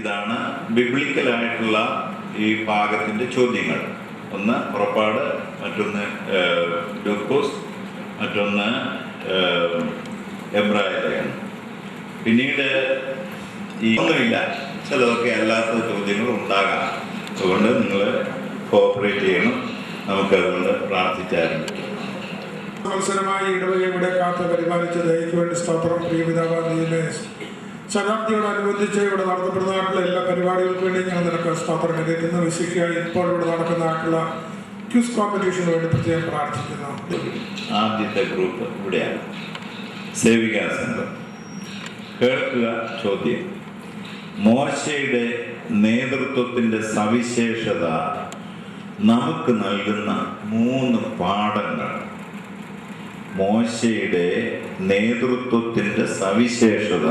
ഇതാണ് ബിബ്ലിക്കലായിട്ടുള്ള ഈ ഭാഗത്തിൻ്റെ ചോദ്യങ്ങൾ. ഒന്ന് പുറപ്പാട്, മറ്റൊന്ന് ലൂക്കോസ്, മറ്റൊന്ന് എബ്രായ ലേഖനം. പിന്നീട് ഈ ഒന്നുമില്ല, ചിലതൊക്കെ അല്ലാത്ത ചോദ്യങ്ങൾ ഉണ്ടാകാം. അതുകൊണ്ട് നിങ്ങൾ കോഓപ്പറേറ്റ് ചെയ്യണം. നമുക്കതുകൊണ്ട് പ്രാർത്ഥിച്ചാരംഭിക്കാം. മത്സരമായി ഇടവകയെ മുടക്കാത്ത പരിപാലിച്ച ദയയ്ക്ക് വേണ്ടി സ്തോത്രം. പ്രിയപിതാവാദിയിലെ ശതാബ്ദിയോടനുബന്ധിച്ച് ഇവിടെ നടത്തപ്പെടുന്നതായിട്ടുള്ള എല്ലാ പരിപാടികൾക്ക് വേണ്ടി ഞങ്ങൾ നിനക്ക് സ്തോത്രം കരുതുന്നു. വിശിഷ്യായി ഇപ്പോൾ ഇവിടെ നടക്കുന്നതായിട്ടുള്ള ക്വിസ് കോമ്പറ്റീഷന് വേണ്ടി പ്രത്യേകം പ്രാർത്ഥിക്കുന്നു. ആദ്യത്തെ ഗ്രൂപ്പ് ഇവിടെയാണ്, സേവികാ സംഘം. കേൾക്കുക ചോദ്യം. മോശയുടെ നേതൃത്വത്തിൻ്റെ സവിശേഷത നമുക്ക് നൽകുന്ന 3 പാഠങ്ങൾ. മോശയുടെ നേതൃത്വത്തിൻ്റെ സവിശേഷത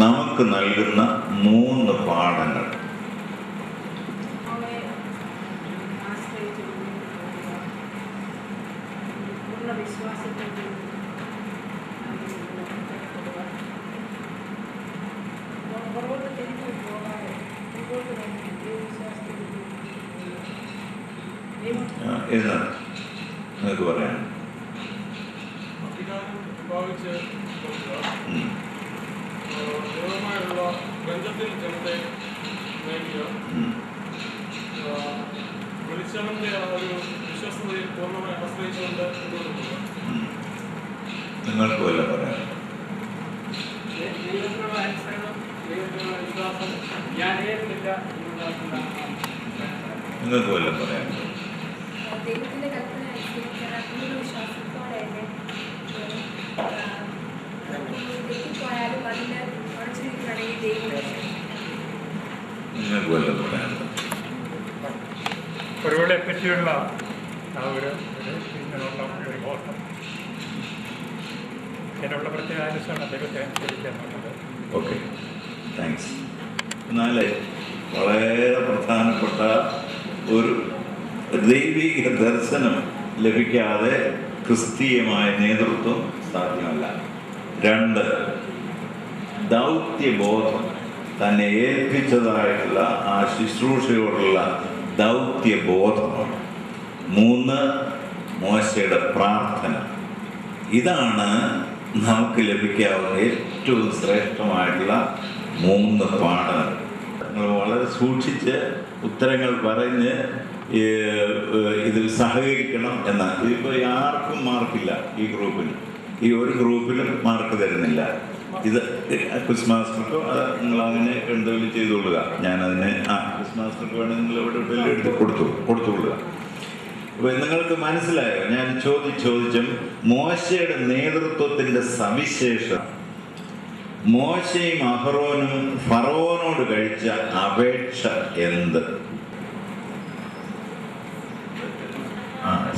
നമുക്ക് നൽകുന്ന 3 പാഠങ്ങൾ. എന്നാണ് നിങ്ങൾക്ക് പറയാൻ. നിങ്ങൾക്ക് വല്ല പറയാം. നിങ്ങൾക്ക് വല്ല പറയാം. ദൈവത്തിന്റെ കൽപ്പന തെറ്റിപ്പോയാലും അതിന് ഉറച്ചിരിക്കുകയാണെങ്കിൽ ദൈവം നിങ്ങൾക്ക് വല്ല പറയാം. ഒരുവളെ പറ്റിയുള്ള ആ ഒരു ബോധം ഇതിനുള്ള പ്രത്യേക അനുസരണം ദൈവത്തെ അനുസരിക്കാനുള്ളത്. Okay, thanks. എന്നാൽ വളരെ പ്രധാനപ്പെട്ട ഒരു ദൈവിക ദർശനം ലഭിക്കാതെ ക്രിസ്തീയമായ നേതൃത്വം സാധ്യമല്ല. 2, ദൗത്യബോധം, തന്നെ ഏൽപ്പിച്ചതായിട്ടുള്ള ആ ശുശ്രൂഷയോടുള്ള ദൗത്യബോധമാണ്. 3, മോശയുടെ പ്രാർത്ഥന. ഇതാണ് നമുക്ക് ലഭിക്കാവുന്ന ഏറ്റവും ശ്രേഷ്ഠമായിട്ടുള്ള 3 പാഠങ്ങൾ. നിങ്ങൾ വളരെ സൂക്ഷിച്ച് ഉത്തരങ്ങൾ പറഞ്ഞ് ഇതിൽ സഹകരിക്കണം എന്നാണ്. ഇതിപ്പോൾ ആർക്കും മാർക്കില്ല. ഈ ഗ്രൂപ്പിന്, ഈ ഒരു ഗ്രൂപ്പിലും മാർക്ക് തരുന്നില്ല. ഇത് ക്വിസ് മാസ്റ്റർക്കോ നിങ്ങളങ്ങനെ എന്തെങ്കിലും ചെയ്തുകൊള്ളുക. ഞാനതിന് ക്വിസ് മാസ്റ്റർക്ക് വേണമെങ്കിൽ നിങ്ങൾ ഇവിടെ എടുത്ത് കൊടുത്തുകൊള്ളുക. അപ്പോൾ നിങ്ങൾക്ക് മനസ്സിലായോ ഞാൻ ചോദിച്ചും മോശയുടെ നേതൃത്വത്തിൻ്റെ സവിശേഷത? മോശയും അഹറോനും ഫറവോനോട് കഴിച്ച അപേക്ഷ എന്ത്?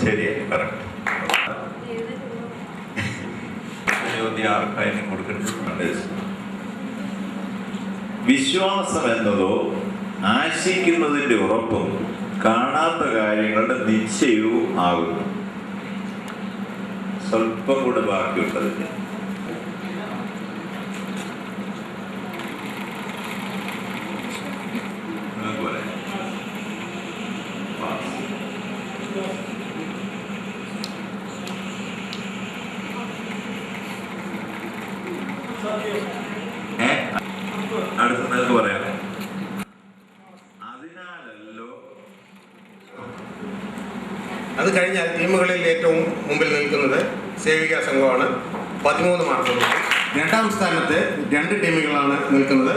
ശരി, കറക്റ്റ്. ചോദ്യം ആർക്കായാലും കൊടുക്കുന്നുണ്ട്. വിശ്വാസം എന്നതോ ആശിക്കുന്നതിൻ്റെ ഉറപ്പും കാണാത്ത കാര്യങ്ങളുടെ നിശ്ചയവും ആകുന്നു. സ്വല്പം കൂടെ ബാക്കിയുള്ളതിന് അടുത്ത നിങ്ങൾക്ക് പറയാം. അതിനാലല്ലോ. അത് കഴിഞ്ഞാൽ ടീമുകളിൽ ഏറ്റവും മുമ്പിൽ നിൽക്കുന്നത് സേവികാ സംഘമാണ്, 13 മാർക്കുകൾ. 2ാം സ്ഥാനത്ത് 2 ടീമുകളാണ് നിൽക്കുന്നത്.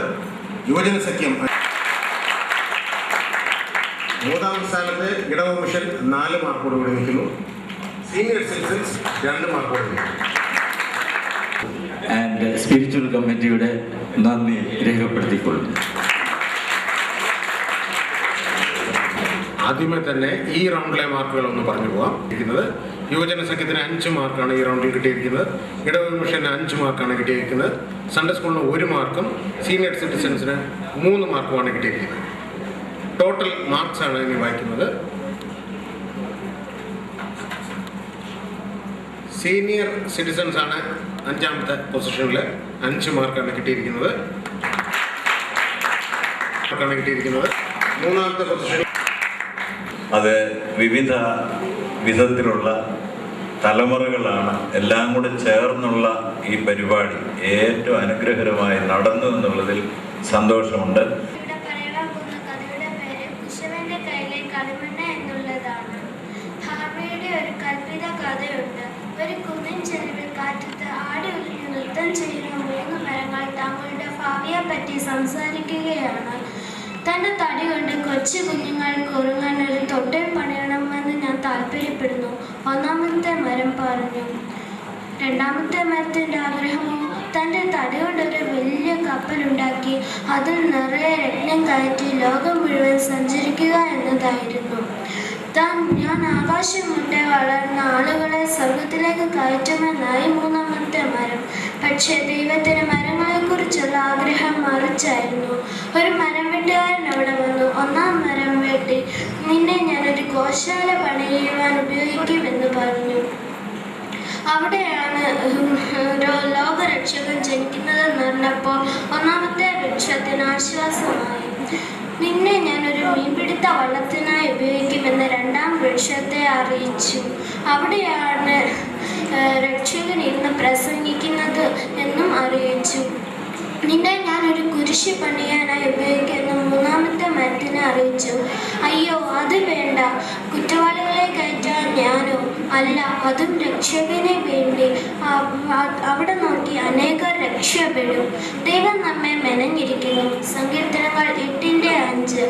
യുവജന സഖ്യം 3ാം സ്ഥാനത്ത് ഇടവ മിഷൻ 4 മാർക്കോടുകൂടി നിൽക്കുന്നു. സീനിയർ സിറ്റിസൺസ് 2 മാർക്കോട് നിൽക്കുന്നു. ആൻഡ് സ്പിരിച്വൽ കമ്മിറ്റിയുടെ നന്ദി രേഖപ്പെടുത്തിക്കൊള്ളുന്നു. ആദ്യമേ തന്നെ ഈ റൗണ്ടിലെ മാർക്കുകൾ ഒന്ന് പറഞ്ഞു പോകാം. യുവജന സംഘത്തിന് 5 മാർക്കാണ് ഈ റൗണ്ടിൽ കിട്ടിയിരിക്കുന്നത്. ഇടവ മിഷന് 5 മാർക്കാണ് കിട്ടിയിരിക്കുന്നത്. സൺഡേ സ്കൂളിന് 1 മാർക്കും സീനിയർ സിറ്റിസൺസിന് 3 മാർക്കുമാണ് കിട്ടിയിരിക്കുന്നത്. ടോട്ടൽ മാർക്സ് ആണ് ഇനി വായിക്കുന്നത്. സീനിയർ സിറ്റിസൺസ് ആണ് 5ാമത്തെ പൊസിഷനിൽ, 5 മാർക്കാണ് കിട്ടിയിരിക്കുന്നത്. മാർക്കാണ് കിട്ടിയിരിക്കുന്നത്. മൂന്നാമത്തെ പൊസിഷൻ അത് വിവിധ വിധത്തിലുള്ള തലമുറകളാണ് എല്ലാം കൂടെ ചേർന്നുള്ള ഈ പരിപാടി ഏറ്റവും അനുഗ്രഹകരമായി നടന്നു എന്നുള്ളതിൽ സന്തോഷമുണ്ട്. ഇവിടെ പറയാൻ പോകുന്ന കഥയുടെ പേര് കുശവന്റെ കയ്യിലെ കളിമണ്ണ എന്നുള്ളതാണ്. ഹാർവയുടെ ഒരു കൽപ്പിത കഥയുണ്ട്. ഒരു കുന്നിൻ ചെരുവിൽ കാറ്റത്ത് ആടി ഉലഞ്ഞ് നൃത്തം ചെയ്യുന്ന 3 മരങ്ങൾ തങ്ങളുടെ ഭാവിയെ പറ്റി സംസാരിക്കുകയാണ്. തൻ്റെ തടി കൊണ്ട് കൊച്ചു കുഞ്ഞുങ്ങൾക്ക് ഉറങ്ങാൻ ഒരു തൊട്ടിൽ പണിയണമെന്ന് ഞാൻ താല്പര്യപ്പെടുന്നു. ഒന്നാമത്തെ മരം പറഞ്ഞു. രണ്ടാമത്തെ മരത്തിൻ്റെ ആഗ്രഹമോ തൻ്റെ തടി കൊണ്ടൊരു വലിയ കപ്പലുണ്ടാക്കി അതിൽ നിറയെ രത്നം കയറ്റി ലോകം മുഴുവൻ സഞ്ചരിക്കുക എന്നതായിരുന്നു. ഞാൻ ആകാശം മുട്ടേ വളർന്ന ആളുകളെ സ്വർഗത്തിലേക്ക് കയറ്റുമെന്നായി മൂന്നാമത്തെ മരം. പക്ഷേ ദൈവത്തിന് മരങ്ങളെക്കുറിച്ചുള്ള ആഗ്രഹം മറിച്ചായിരുന്നു. ഒരു മരം വെട്ടുകാരൻ അവിടെ വന്നു. ഒന്നാം മരം വെട്ടി, നിന്നെ ഞാനൊരു ഗോശാല പണിയുവാൻ ഉപയോഗിക്കുമെന്ന് പറഞ്ഞു. അവിടെയാണ് ലോകരക്ഷകൻ ജനിക്കുന്നതെന്ന് പറഞ്ഞപ്പോൾ ഒന്നാമത്തെ വൃക്ഷത്തിന് ആശ്വാസമായി. നിന്നെ ഞാനൊരു മീൻപിടുത്ത വള്ളത്തിനായി ഉപയോഗിക്കുമെന്ന് രണ്ടാം വൃക്ഷത്തെ അറിയിച്ചു. അവിടെയാണ് രക്ഷകൻ ഇന്ന് പ്രസംഗിക്കുന്നത് എന്നും അറിയിച്ചു. നിന്നെ ഞാനൊരു കുരിശ് പണിയാനായി ഉപയോഗിക്കുമെന്ന് മൂന്നാമത്തെ മരത്തിനെ അറിയിച്ചു. അയ്യോ, അത് വേണ്ട. കുറ്റവാളികളെ കയറ്റാൻ ഞാനോ? അല്ല, അതും രക്ഷകനെ വേണ്ടി. അവിടെ നോക്കി അനേകർ രക്ഷപ്പെടും. ദൈവം നമ്മെ മെനഞ്ഞിരിക്കുന്നു. സങ്കീർത്തനങ്ങൾ 8:5.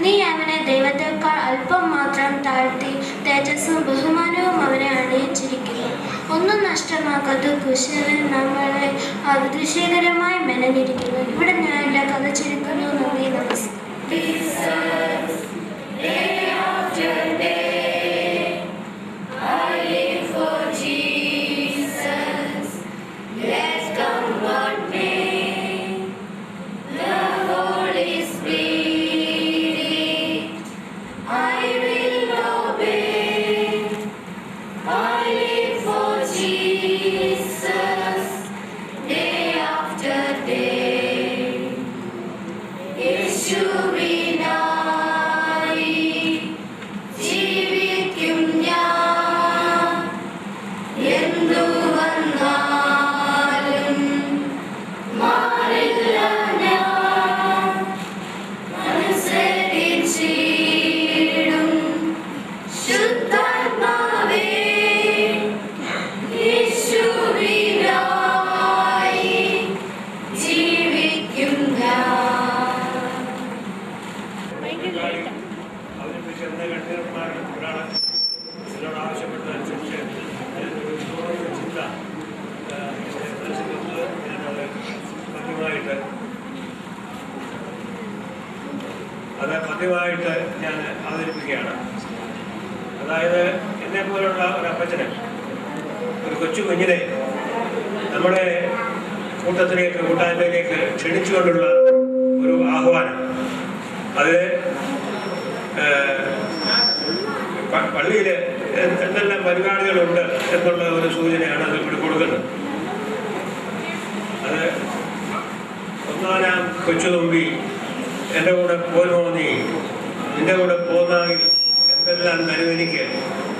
നീ അവനെ ദൈവത്തെക്കാൾ അല്പം മാത്രം താഴ്ത്തി തേജസ്സും ബഹുമാനവും അവനെ അണിയിച്ചിരിക്കുന്നു. ഒന്നും നഷ്ടമാക്കാത്ത കുശവൻ നമ്മളെ അതിശയകരമായി മെനഞ്ഞിരിക്കുന്നു. ഇവിടെ ഞാൻ എൻ്റെ കഥ ചുരുക്കുന്നു. നന്ദി, നമസ്കാരം. അത് പതിവായിട്ട് ഞാൻ അവതരിപ്പിക്കുകയാണ്. അതായത് എന്നെ പോലുള്ള ഒരു അപ്പച്ചന് ഒരു കൊച്ചു കുഞ്ഞിനെ നമ്മുടെ കൂട്ടായ്മയിലേക്ക് ക്ഷണിച്ചുകൊണ്ടുള്ള ഒരു ആഹ്വാനം. അത് പള്ളിയിൽ എന്തെല്ലാം പരിപാടികളുണ്ട് എന്നുള്ള ഒരു സൂചനയാണ് അത് ഇവിടെ കൊടുക്കുന്നത്. അത് ഒന്നാനാം കൊച്ചുതുമ്പി എൻ്റെ കൂടെ പോരുമോ നീ, നിൻ്റെ കൂടെ പോന്നാകിൽ എന്തെല്ലാം തരുമെനിക്ക്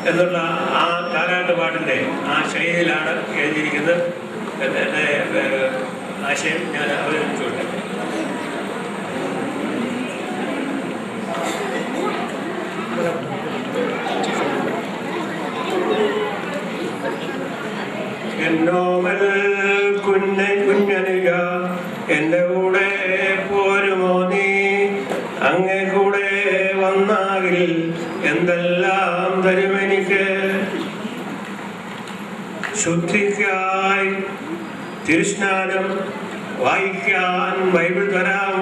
എന്നുള്ള ആ താരാട്ട് പാട്ടിൻ്റെ ആ ശൈലിയിലാണ് എഴുതിയിരിക്കുന്നത്. എൻ്റെ ആശയം ഞാൻ അവതരിപ്പിച്ചുകൊണ്ട് എന്നോമൽ കുഞ്ഞനുക എൻ്റെ കൂടെ പോരുമോ നീ, അങ്ങേ കൂടെ വന്നാകിൽ എന്തെല്ലാം തരുമെനിക്ക്. ശുദ്ധിക്കായി തിരുസ്നാനം, വായിക്കാൻ ബൈബിൾ തരാം,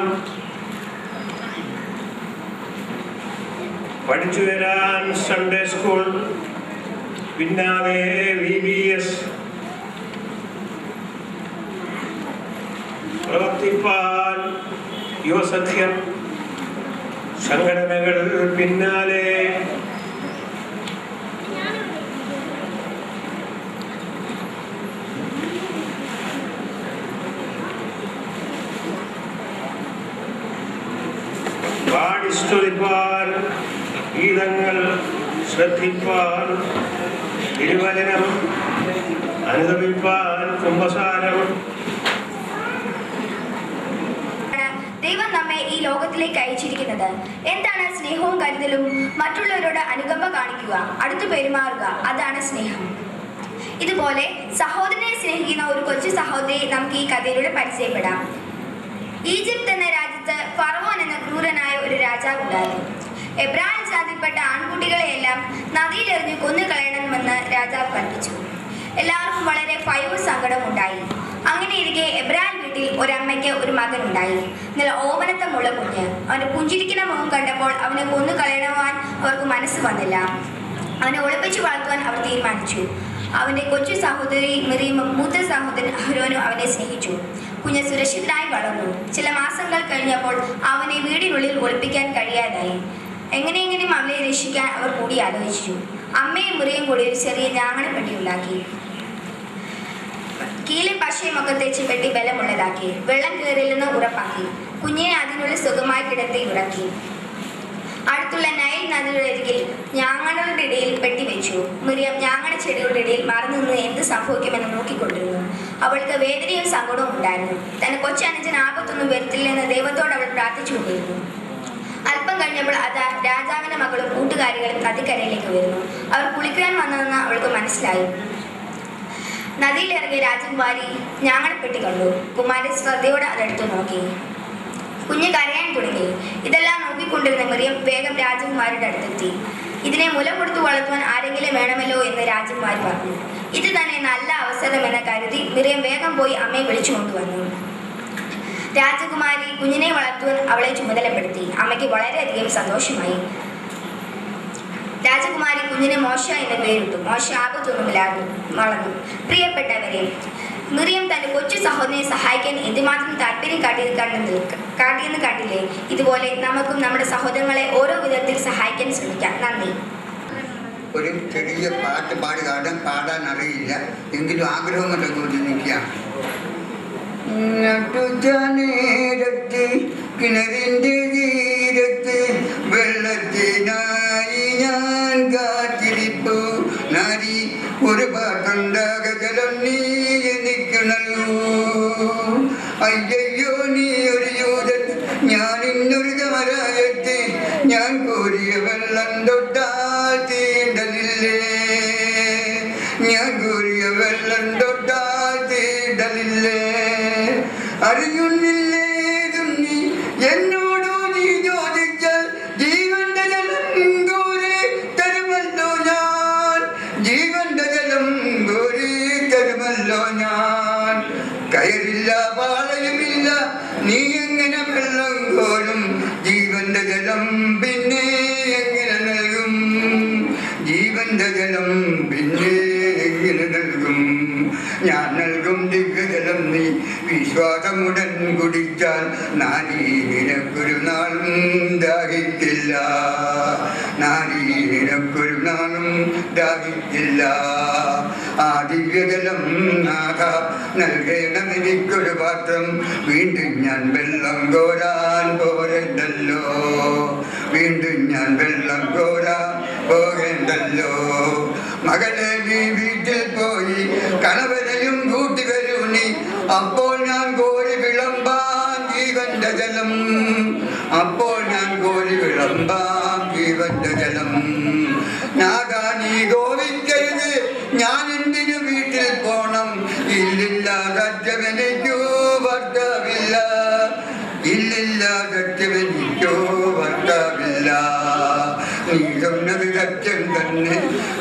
പഠിച്ചു വരാൻ സൺഡേ സ്കൂൾ, പിന്നാലെ VBS, പ്രവർത്തിപ്പാൻ യുവസഖ്യം, സംഘടനകൾ പിന്നാലെ. സ്തുതിപ്പാൻ, ഗീതങ്ങൾ ശ്രദ്ധിപ്പാൻ, തിരുവചനം അനുഗമിപ്പാൻ, കുംഭസാരം. ദൈവം നമ്മെ ഈ ലോകത്തിലേക്ക് അയച്ചിരിക്കുന്നത് എന്താണ്? സ്നേഹവും കരുതലും, മറ്റുള്ളവരോട് അനുകമ്പ കാണിക്കുക, അടുത്തു പെരുമാറുക, അതാണ് സ്നേഹം. ഇതുപോലെ സഹോദരനെ സ്നേഹിക്കുന്ന ഒരു കൊച്ചു സഹോദരിയെ നമുക്ക് ഈ കഥയിലൂടെ പരിചയപ്പെടാം. ഈജിപ്ത് എന്ന രാജ്യത്ത് ഫറവോൻ എന്ന ക്രൂരനായ ഒരു രാജാവ് ഉണ്ടായിരുന്നു. എബ്രായ ജാതിയിൽപ്പെട്ട ആൺകുട്ടികളെയെല്ലാം നദിയിലെറിഞ്ഞ് കൊന്നുകളയണമെന്ന് രാജാവ് കൽപ്പിച്ചു. എല്ലാവർക്കും വളരെ ഭയവും സങ്കടവും ഉണ്ടായി. അങ്ങനെ ഇരിക്കെ എബ്രായ വീട്ടിൽ ഒരമ്മയ്ക്ക് ഒരു മകനുണ്ടായി. നല്ല ഓമനത്തമുള്ള കുഞ്ഞ്. അവന്റെ പുഞ്ചിരിക്കുന്ന മുഖം കണ്ടപ്പോൾ അവനെ കൊന്നു കളയണവാൻ അവർക്ക് മനസ്സ് വന്നില്ല. അവനെ ഒളിപ്പിച്ചു വളർത്തുവാൻ അവർ തീരുമാനിച്ചു. അവന്റെ കൊച്ചു സഹോദരി മിറിയമും മൂത്ത സഹോദരൻ അഹരോനും അവനെ സ്നേഹിച്ചു. കുഞ്ഞ് സുരക്ഷിതനായി വളർന്നു. ചില മാസങ്ങൾ കഴിഞ്ഞപ്പോൾ അവനെ വീടിനുള്ളിൽ ഒളിപ്പിക്കാൻ കഴിയാതായി. എങ്ങനെയെങ്കിലും അവളെ രക്ഷിക്കാൻ അവർ കൂടി ആലോചിച്ചു. അമ്മയും മുറിയും കൂടി ഒരു ചെറിയ ഞാങ്ങണപ്പെട്ടി ഉണ്ടാക്കി. കീലും പശയും ഒക്കെ തേച്ച് പെട്ടി ബലമുള്ളതാക്കി. വെള്ളം കയറില്ലെന്ന് ഉറപ്പാക്കി. കുഞ്ഞിനെ അതിനുള്ളിൽ സുഖമായി കിടത്തി ഉറക്കി. അടുത്തുള്ള നൈൽ നദിയുടെ അരികിൽ ഞാങ്ങണകളുടെ ഇടയിൽ പെട്ടി വെച്ചു. മിറിയം ഞാങ്ങണ ചെടികളുടെ ഇടയിൽ മറന്നു നിന്ന് എന്ത് സംഭവിക്കുമെന്ന് നോക്കിക്കൊണ്ടിരുന്നു. അവൾക്ക് വേദനയും സങ്കടവും ഉണ്ടായിരുന്നു. തന്റെ കൊച്ചനുജൻ ആപത്തൊന്നും വരുത്തില്ലെന്ന് ദൈവത്തോട് അവൾ പ്രാർത്ഥിച്ചുകൊണ്ടിരുന്നു. അല്പം കഴിഞ്ഞപ്പോൾ അതാ രാജാവിന്റെ മകളും കൂട്ടുകാരികളും നദിക്കരയിലേക്ക് വരുന്നു. അവർ കുളിക്കാൻ വന്നതെന്ന് അവൾക്ക് മനസ്സിലായി. നദിയിലിറങ്ങിയ രാജകുമാരി ഞാങ്ങണപ്പെട്ടി കണ്ടു. കുമാരി ശ്രദ്ധയോടെ അതെടുത്തു നോക്കി. കുഞ്ഞ് കരയാൻ തുടങ്ങി. ഇതെല്ലാം നോക്കിക്കൊണ്ടിരുന്ന മിറിയം വേഗം രാജകുമാരിയുടെ അടുത്തെത്തി. ഇതിനെ മുല കൊടുത്തു വളർത്തുവാൻ ആരെങ്കിലും വേണമല്ലോ എന്ന് രാജകുമാരി പറഞ്ഞു. ഇത് തന്നെ നല്ല അവസരമെന്ന് കരുതി മിറിയം വേഗം പോയി അമ്മയെ വിളിച്ചു കൊണ്ടുവന്നു. രാജകുമാരി കുഞ്ഞിനെ വളർത്തുവാൻ അവളെ ചുമതലപ്പെടുത്തി. അമ്മയ്ക്ക് വളരെയധികം സന്തോഷമായി. രാജകുമാരി കുഞ്ഞിനെ മോശ എന്ന പേരിട്ടു. മോശ ആപത്തൊന്നുമില്ലാതെ വളർന്നു. പ്രിയപ്പെട്ടവരെ, മിറിയം തന്റെ കൊച്ചു സഹോദരനെ സഹായിക്കാൻ എന്തുമാത്രം താല്പര്യം കാട്ടിയെന്ന് കണ്ടില്ലേ? ഇതുപോലെ നമുക്കും നമ്മുടെ സഹോദരങ്ങളെ ഓരോ വിധത്തിൽ സഹായിക്കാൻ ശ്രമിക്കാം. നന്ദി. ഒരു ചെറിയ പാട്ട് പാടാൻ അറിയില്ല, എങ്കിലും ആഗ്രഹം കൊണ്ടൊക്കെ നിൽക്കാം. നേരത്ത് കിണറിൻ്റെ തീരത്ത് വെള്ളത്തിനായി ഞാൻ കാത്തിരിപ്പു നാരി ഒരു പാട്ടുണ്ടാകലും നീ എനിക്കണല്ലോ. അയ്യോ നീ ഒരു യൂതൻ, ഞാൻ ഇന്നൊരു തമരായത്തെ ഞാൻ കോരിയ വെള്ളം തൊട്ടാൽ തീണ്ടലില്ലേ, ഞാൻ കോരിയ വെള്ളം തൊട്ടാൽ തീണ്ടലില്ലേ. അറിയുന്നില്ലേ നീ എന്നോടു നീ ചോദിച്ചാൽ ജീവന്റെ ജലം കോരി തരുമല്ലോ ഞാൻ, ജീവന്റെ ജലം കോരി തരുമല്ലോ ഞാൻ. കയറില്ല പാളയുമില്ല, നീ എങ്ങനെ വെള്ളം കോരും? ജീവന്റെ ജലം പിന്നെ എങ്ങനെ നൽകും? ജീവന്റെ ജലം പിന്നെ എങ്ങനെ നൽകും? ഞാൻ നൽകും ദിവ്യജലം നീ വിശ്വാസമുടൻ കുടിച്ചാൽ നാരീ നിനക്കൊരു നാളും ദാഹിക്കില്ല, നാരീ നിനക്കൊരു നാളും ദാഹിക്കില്ല. ആ ദിവ്യജലം നാഥ നൽകണം എനിക്കൊരു പാത്രം, വീണ്ടും ഞാൻ വെള്ളം കോരാൻ പോരണ്ടല്ലോ, വീണ്ടും ഞാൻ വെള്ളം കോരാൻ പോകേണ്ടല്ലോ. മകളെ നീ വീട്ടിൽ പോയി കണവനെയും കൂട്ടി വരൂ നീ, അപ്പോൾ ഞാൻ കോരി വിളമ്പാം ജീവന്റെ ജലം, അപ്പോൾ ഞാൻ കോരി വിളമ്പാം ജീവന്റെ ജലം. നാഥാ നീ കോപിക്കരുത്, ഞാൻ എന്തിനു വീട്ടിൽ പോണം? ഇല്ലില്ല സത്യമെനിക്കോ ഭർത്താവില്ല, ഇല്ലില്ല സത്യമെനിക്കോ ഭർത്താവില്ല. നീ சொன்னது സത്യം തന്നെ,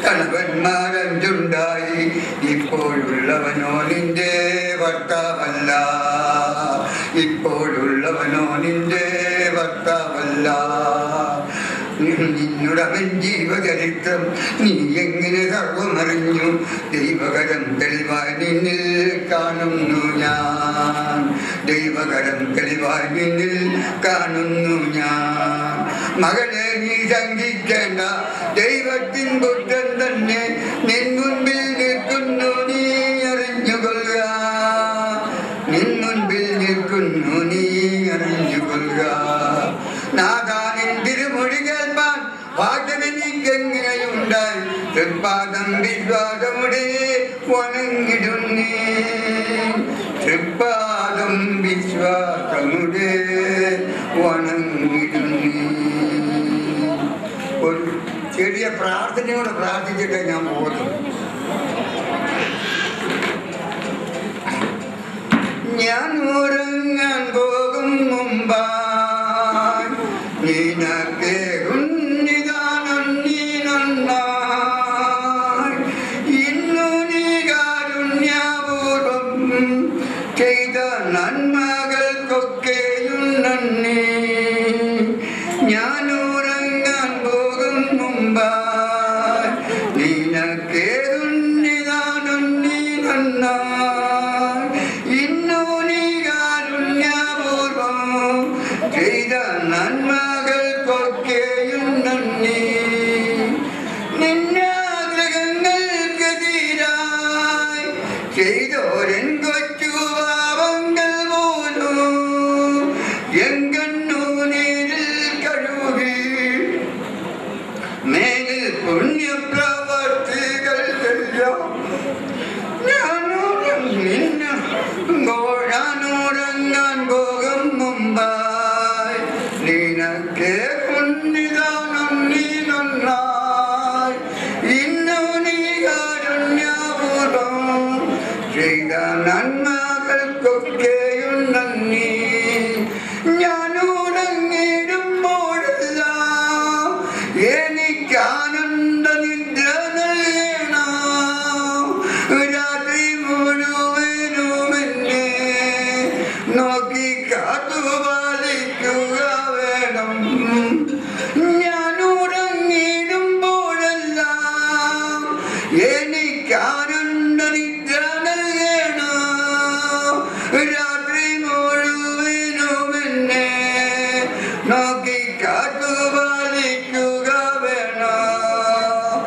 കണവന്മാരഞ്ചുണ്ടായി, ഇപ്പോഴുള്ളവനോ നിന്റെ ഭർത്താവല്ല, ഇപ്പോഴുള്ളവനോ നിന്റെ ഭർത്താവല്ല. നിന്നുടവൻ ജീവചരിത്രം നീ എങ്ങനെ സർവമറിഞ്ഞു? ദൈവകരം തെളിവായി നിന്നിൽ കാണുന്നു ഞാൻ, ദൈവകരം തെളിവായി നിന്നിൽ കാണുന്നു ഞാൻ. മകളെ നീ ശങ്കിക്കേണ്ട, ദൈവത്തിൻ പുത്രൻ തന്നെ നിൻ മുൻപിൽ നിൽക്കുന്നു, നീ അറിഞ്ഞുകൊള്ളുക, നിൻ മുൻപിൽ നിൽക്കുന്നു, നീ അറിഞ്ഞുകൊള്ളുക. നാഥാനിൻ വണങ്ങിടുന്നേ തൃപ്പാദം വിശ്വാസമുടെ വണങ്ങിടുന്നേ. ഒരു ചെറിയ പ്രാർത്ഥനയോടെ പ്രാർത്ഥിച്ചിട്ട് ഞാൻ പോകുന്നു. ഞാൻ ഉറങ്ങാൻ പോകും മുമ്പായി നിനക്ക് ഇന്നു നീ കാരുണ്യപൂർവം ചെയ്ത നന്മകൾക്കൊക്കെയും നന്ദി. ഞാൻ ഉറങ്ങാൻ പോകും മുമ്പായി നിനക്ക് നന്ദി ഇന്നു നീ കാരുണ്യപൂർവം ചെയ്ത നന്മകൾക്കൊക്കെയും നന്ദി. നിന്നാഗ്രഹങ്ങൾക്കെതിരായി ചെയ്തോരൻ കൊച്ചു പാപങ്ങൾ പോലും എങ്കണ്ണൂരിൽ കഴുകി മേലിൽ പുണ്യപ്രവർത്തികൾ ഞാനുറങ്ങാൻ പോകും മുമ്പായി നിനക്ക് പുണ്യദാനന്ദി നന്നായി ഇന്നു നീ കാരുണ്യപൂർവം ചെയ്ത നന്മകൾക്കൊക്കെയും നന്ദി. ഞാനുറങ്ങിടുമ്പോഴെല്ലാം എനിക്കാനന്ദ നിദ്ര നൽകണം. രാത്രി മുഴുവനും എന്നെ നോക്കി കാത്തുപാലിക്കുക വേണം. ഞാനുറങ്ങിടുമ്പോഴെല്ലാം എനിക്കാനന്ദ നിദ്ര നൽകണം. രാത്രി മുഴുവനും എന്നെ നോക്കി കാത്തുപാലിക്കുക വേണം.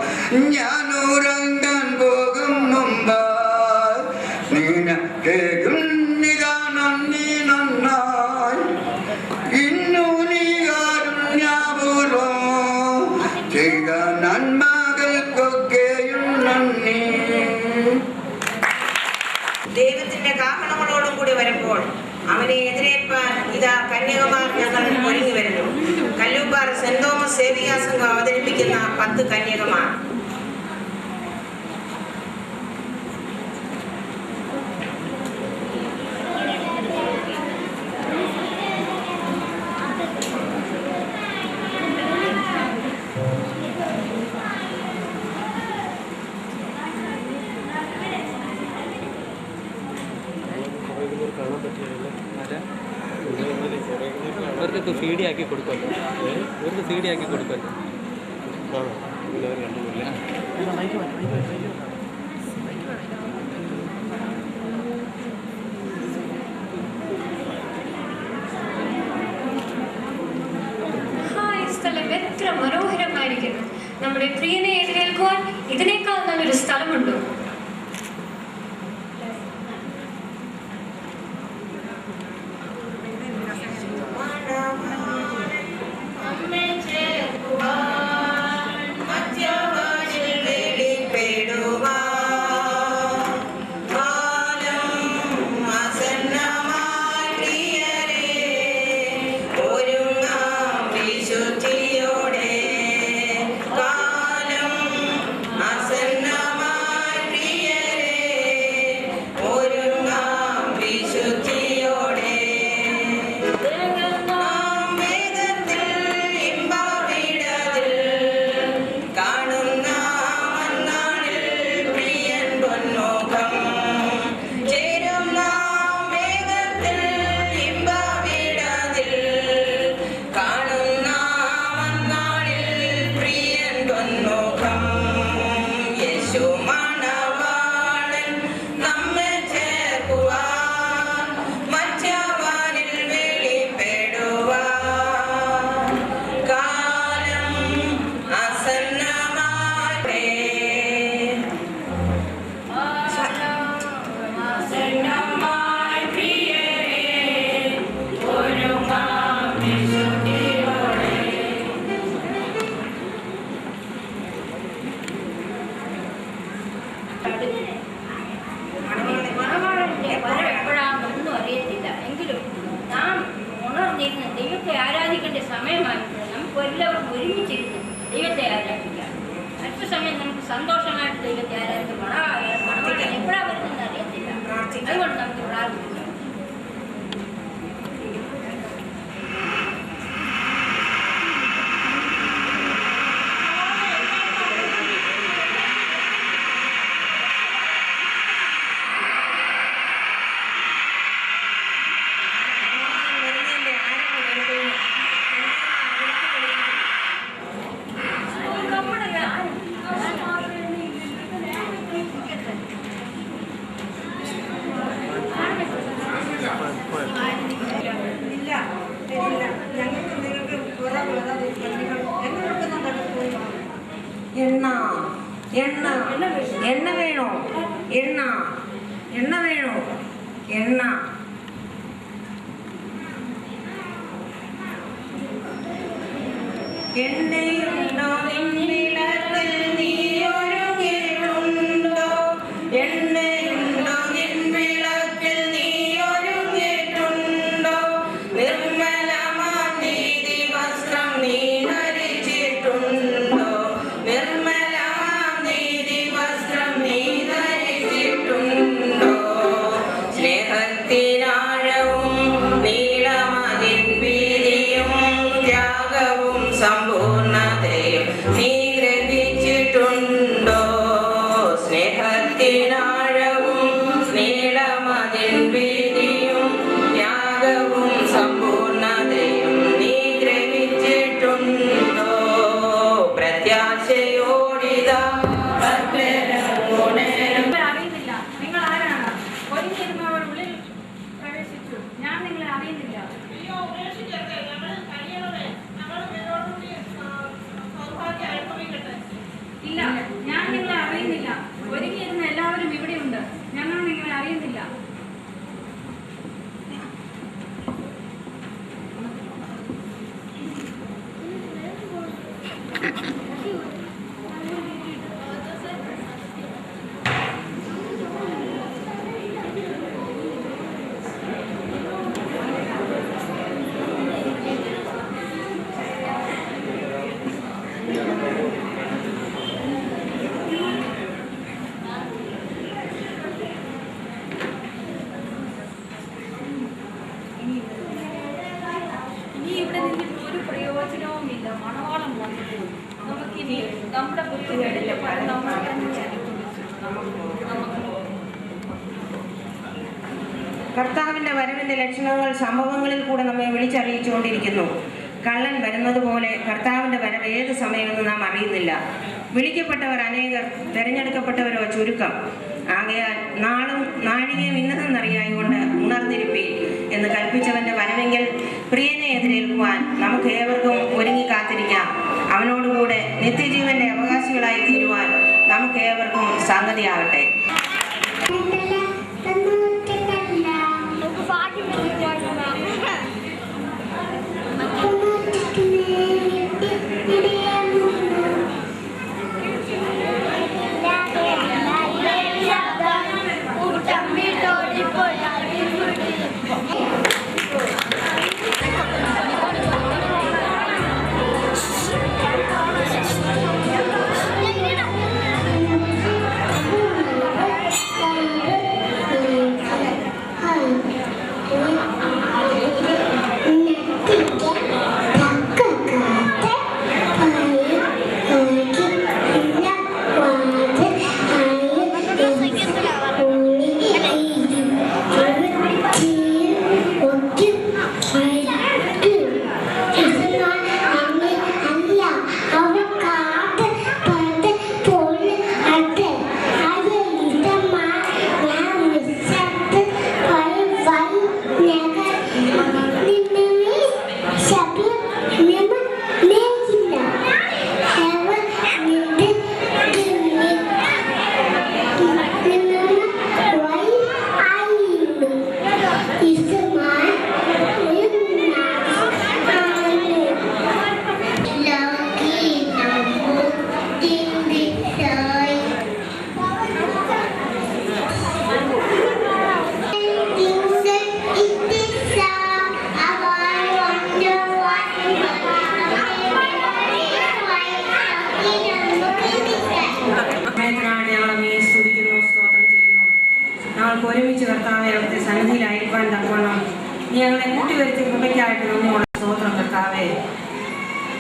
ഞാനുറങ്ങാൻ പോകും മുമ്പായി നിനക്ക് നന്ദി നന്നായി ഇന്നു നീ കാരുണ്യപൂർവം ചെയ്ത നന്മകൾക്കൊക്കെയും നന്ദി. ദൈവത്തിന്റെ കാഹളങ്ങളോടും കൂടി വരുമ്പോൾ അവനെ എതിരേൽപ്പാൻ ഇതാ കന്യകമാർ ഞങ്ങൾ ഒരുങ്ങി വരുന്നു. കല്ലൂപ്പാറ സെന്റ് തോമസ് സേവികാ സംഘം അവതരിപ്പിക്കുന്ന 10 കന്യകമാർ. ഇവർക്ക് CD ആക്കി കൊടുക്കുമല്ലോ, ഇവർക്ക് CD ആക്കി കൊടുക്കുമല്ലോ. ഈ സ്ഥലം എത്ര മനോഹരമായിരിക്കുന്നു. നമ്മുടെ പ്രിയനെ എതിരേൽക്കുവാൻ ഇതിനേക്കാൾ നല്ലൊരു സ്ഥലമുണ്ടോ? കാലം അസന്നമായി എണ്ണ എണ്ണ വേണോ? എണ്ണ എണ്ണ വേണോ? എണ്ണ എണ്ണയുണ്ടോ നിൻവിളക്കിൽ നീയൊരുങ്ങിയിട്ടുണ്ടോ? എണ്ണയുണ്ടോ നിൻവിളക്കിൽ നീയൊരുങ്ങിയിട്ടുണ്ടോ? നിർമ്മലമാം നീതി വസ്ത്രം നീ ധരിച്ചിട്ടുണ്ടോ? നിർമ്മലമാം നീതി വസ്ത്രം നീ ധരിച്ചിട്ടുണ്ടോ? സ്നേഹത്തിനാഴവും നീളമതിൻ വീതിയും ത്യാഗവും സമ്പൂർണ്ണതയും നീ ഗ്രഹിച്ചിട്ടുണ്ടോ? സ്നേഹത്തിനാഴവും നീളമതിൻ വീതിയും ത്യാഗവും സമ്പൂർണ്ണതയും നീ ഗ്രഹിച്ചിട്ടുണ്ടോ? പ്രത്യാശയോടിതാ അറിയുന്നില്ല നിങ്ങൾ ആരാണ്? ഒരുങ്ങിയിരുന്നവർ ഉള്ളിൽ പ്രവേശിച്ചു. ഞാൻ നിങ്ങളെ അറിയുന്നില്ല. ഇല്ല, ഞാൻ നിങ്ങളെ അറിയുന്നില്ല. ഒരുങ്ങിയിരുന്ന എല്ലാവരും ഇവിടെയുണ്ട്. ഞങ്ങൾ നിങ്ങളെ അറിയുന്നില്ല. ഇനി ഇവിടെ നിന്നിട്ട് ഒരു പ്രയോജനവുമില്ല. മണവാളം വന്നപ്പോൾ നമുക്കിനി നമ്മുടെ ബുദ്ധികളിൽ നമ്മൾ കർത്താവിന്റെ വരവിന്റെ ലക്ഷണങ്ങൾ സംഭവങ്ങളിൽ കൂടെ നമ്മെ വിളിച്ചറിയിച്ചുകൊണ്ടിരിക്കുന്നു. കള്ളൻ വരുന്നത് പോലെ കർത്താവിന്റെ വരവ് ഏത് സമയമെന്ന് നാം അറിയുന്നില്ല. വിളിക്കപ്പെട്ടവർ അനേകർ, തിരഞ്ഞെടുക്കപ്പെട്ടവരോ ചുരുക്കം. ആകയാൽ നാളും നാഴികയും ഇന്നതെന്നറിയായിക്കൊണ്ട് ഉണർന്നിരിപ്പീൻ എന്ന് കൽപ്പിച്ചവന്റെ വരവെങ്കിൽ പ്രിയനെ എതിരേൽക്കുവാൻ നമുക്ക് ഏവർക്കും ഒരുങ്ങി കാത്തിരിക്കാം. അവനോടുകൂടെ നിത്യജീവന്റെ അവകാശികളായി തീരുവാൻ നമുക്ക് ഏവർക്കും സംഗതിയാകട്ടെ. ഒരുമിച്ച് കർത്താവെ അവിടുത്തെ സന്നിധിയിലായിരിക്കാൻ തക്കവണ്ണം നീ ഞങ്ങളെ കൂട്ടിവരുത്തി കൃപയ്ക്കായിട്ട് നമ്മോട് സ്തോത്രം.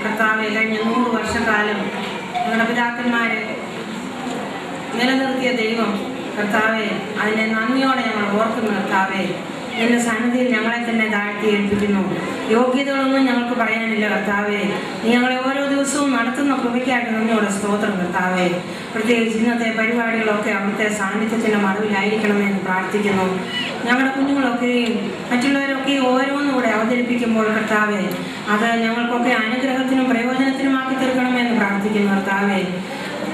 കർത്താവെ കഴിഞ്ഞ 100 വർഷക്കാലം ഞങ്ങളുടെ പിതാക്കന്മാരെ നിലനിർത്തിയ ദൈവം കർത്താവെ, അതിനെ നന്ദിയോടെ ഞങ്ങൾ ഓർക്കുന്നു. കർത്താവെ, നിന്റെ സന്നിധിയിൽ ഞങ്ങളെ തന്നെ താഴ്ത്തി ഏൽപ്പിക്കുന്നു. യോഗ്യതകളൊന്നും ഞങ്ങൾക്ക് പറയാനില്ല കർത്താവെ. നീ ഞങ്ങളെ ഓരോ ദിവസവും നടത്തുന്ന കൃപയ്ക്കായിട്ട് നമ്മോട് സ്തോത്രം. കർത്താവെ, പ്രത്യേകിച്ച് ഇന്നത്തെ പരിപാടികളൊക്കെ അവിടുത്തെ സാന്നിധ്യത്തിൻ്റെ മറവിലായിരിക്കണമെന്ന് പ്രാർത്ഥിക്കുന്നു. ഞങ്ങളുടെ കുഞ്ഞുങ്ങളൊക്കെയും മറ്റുള്ളവരൊക്കെ ഓരോന്നുകൂടെ അവതരിപ്പിക്കുമ്പോൾ കർത്താവെ, അത് ഞങ്ങൾക്കൊക്കെ അനുഗ്രഹത്തിനും പ്രയോജനത്തിനുമാക്കി തീർക്കണമെന്ന് പ്രാർത്ഥിക്കുന്നു. കർത്താവെ,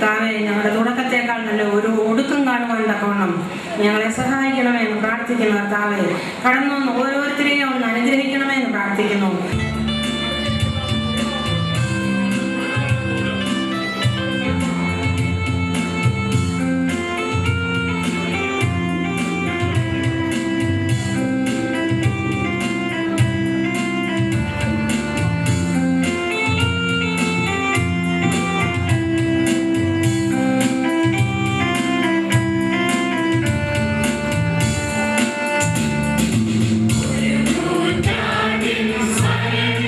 കർത്താവെ ഞങ്ങളുടെ തുടക്കത്തേക്കാൾ നല്ല ഒരു ഒടുക്കം കാണുവാൻ തക്കവണ്ണം ഞങ്ങളെ സഹായിക്കണമെന്ന് പ്രാർത്ഥിക്കുന്നു കർത്താവെ. കടന്നു വന്ന് ഓരോരുത്തരെയും ഒന്ന് അനുഗ്രഹിക്കണമെന്ന് പ്രാർത്ഥിക്കുന്നു. Silence.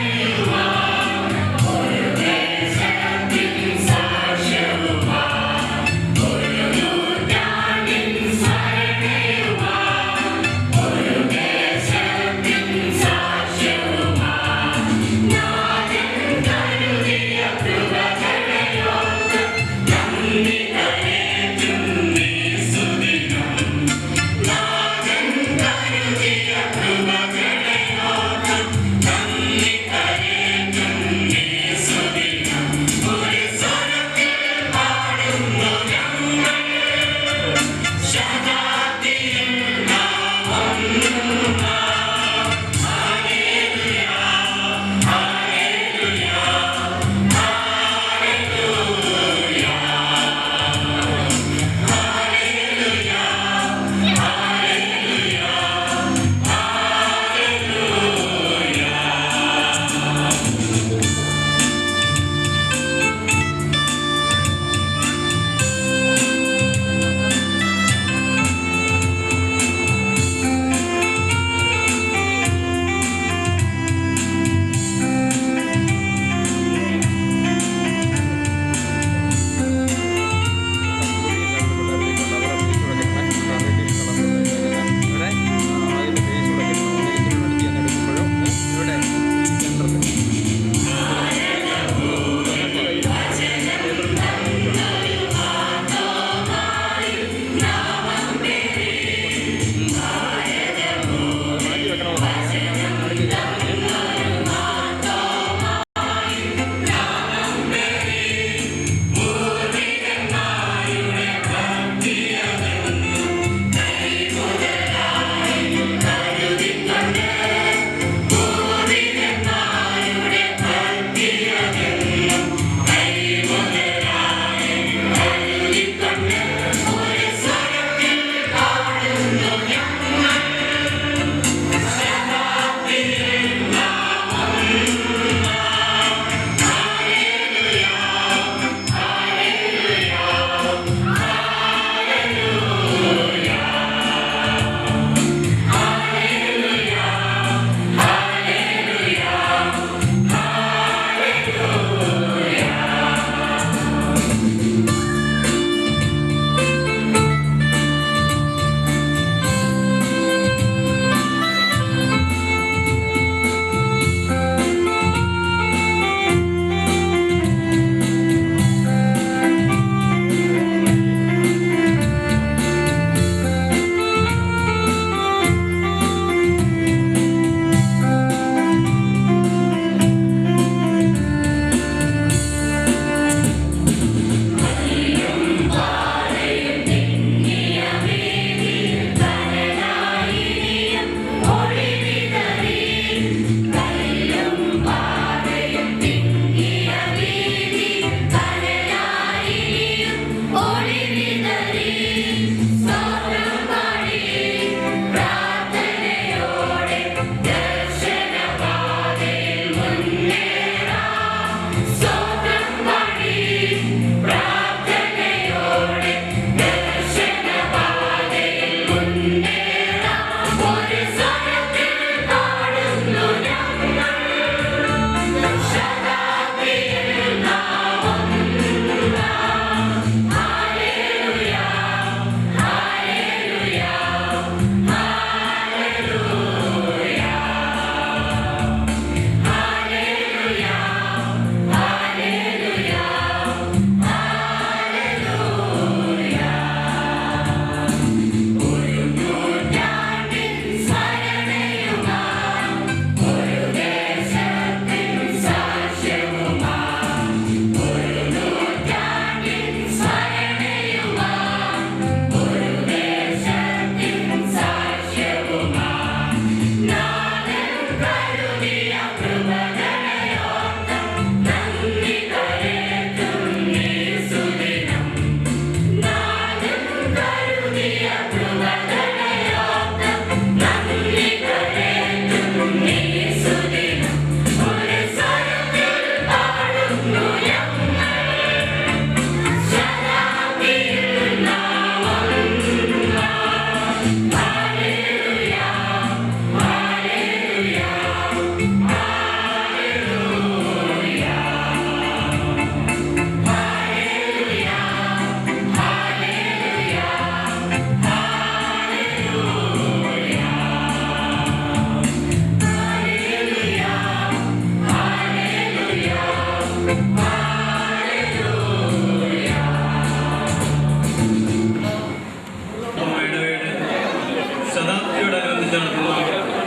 നടക്കുന്ന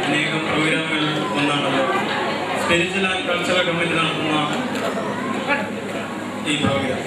അനേകം പ്രോഗ്രാമുകൾ ഒന്നാണല്ലോ സ്പിരിച്വൽ ആൻഡ് കൾച്ചറൽ കമ്മിറ്റി നടത്തുന്ന ഈ പ്രോഗ്രാം.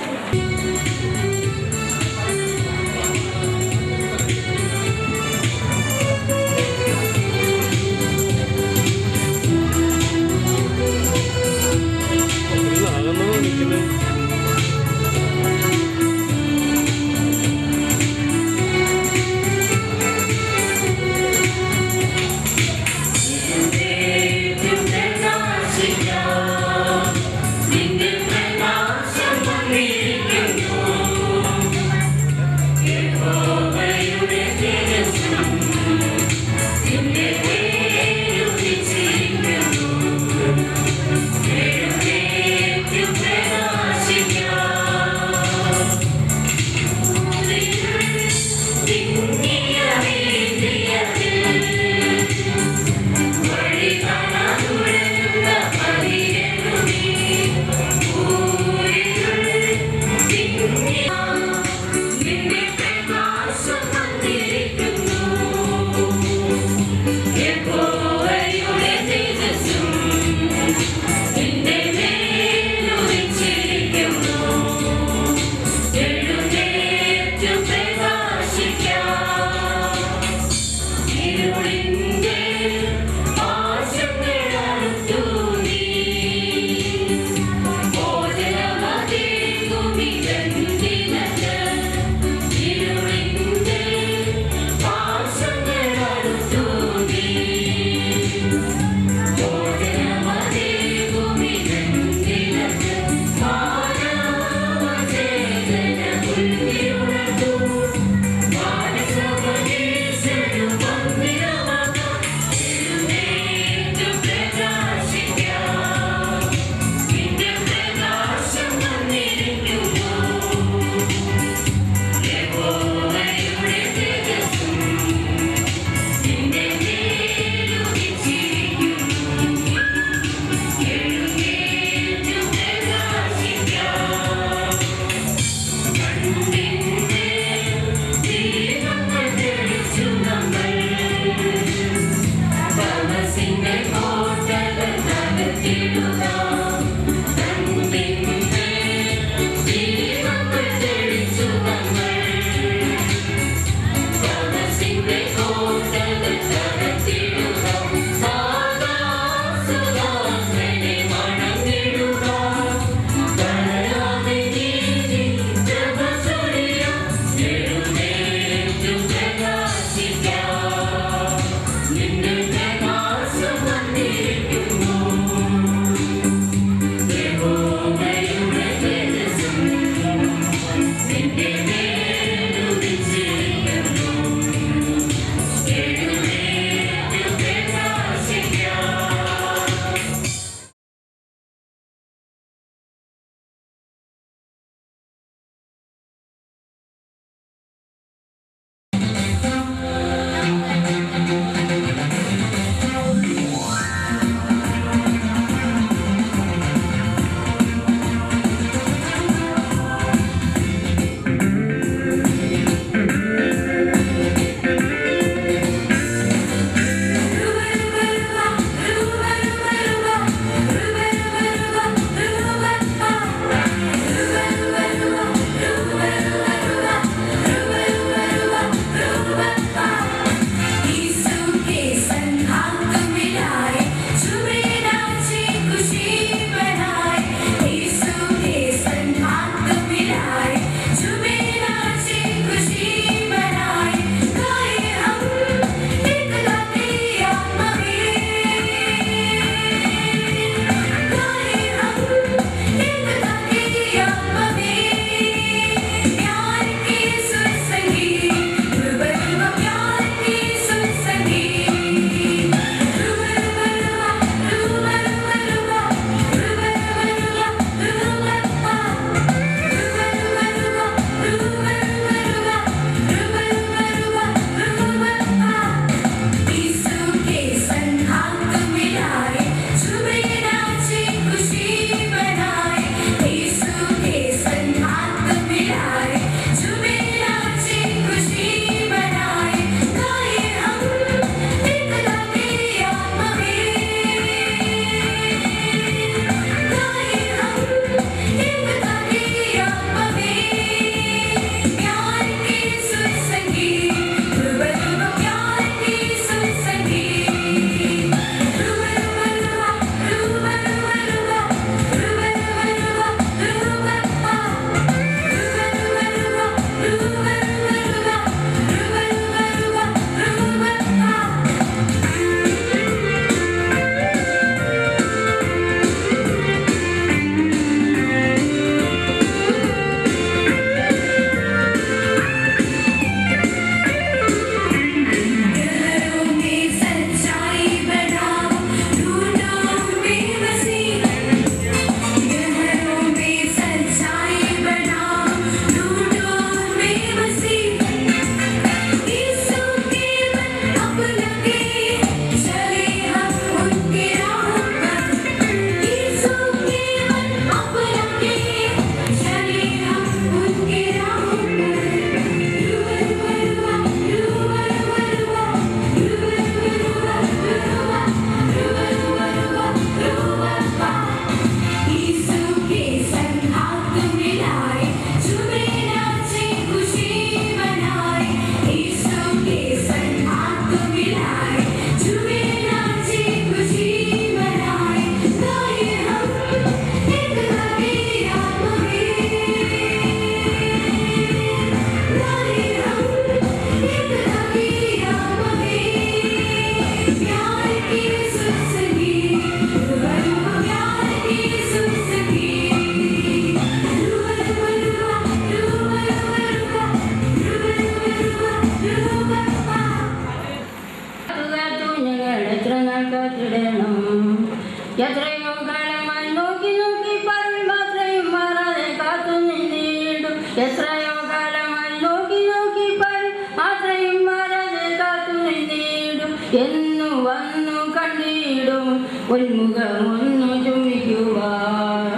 എത്രയോ കാലമായി നോക്കി നോക്കി പരൽ മാത്രയും മാറാതെ കാത്തു നിന്നിടും. എത്രയോ കാലമായി നോക്കി നോക്കി പരൽ മാത്രയും മാറാതെ കാത്തു നിന്നിടും. എന്നു വന്നു കണ്ടിടും ഉന്മുഖമൊന്നു ചുമിക്കുവാൻ.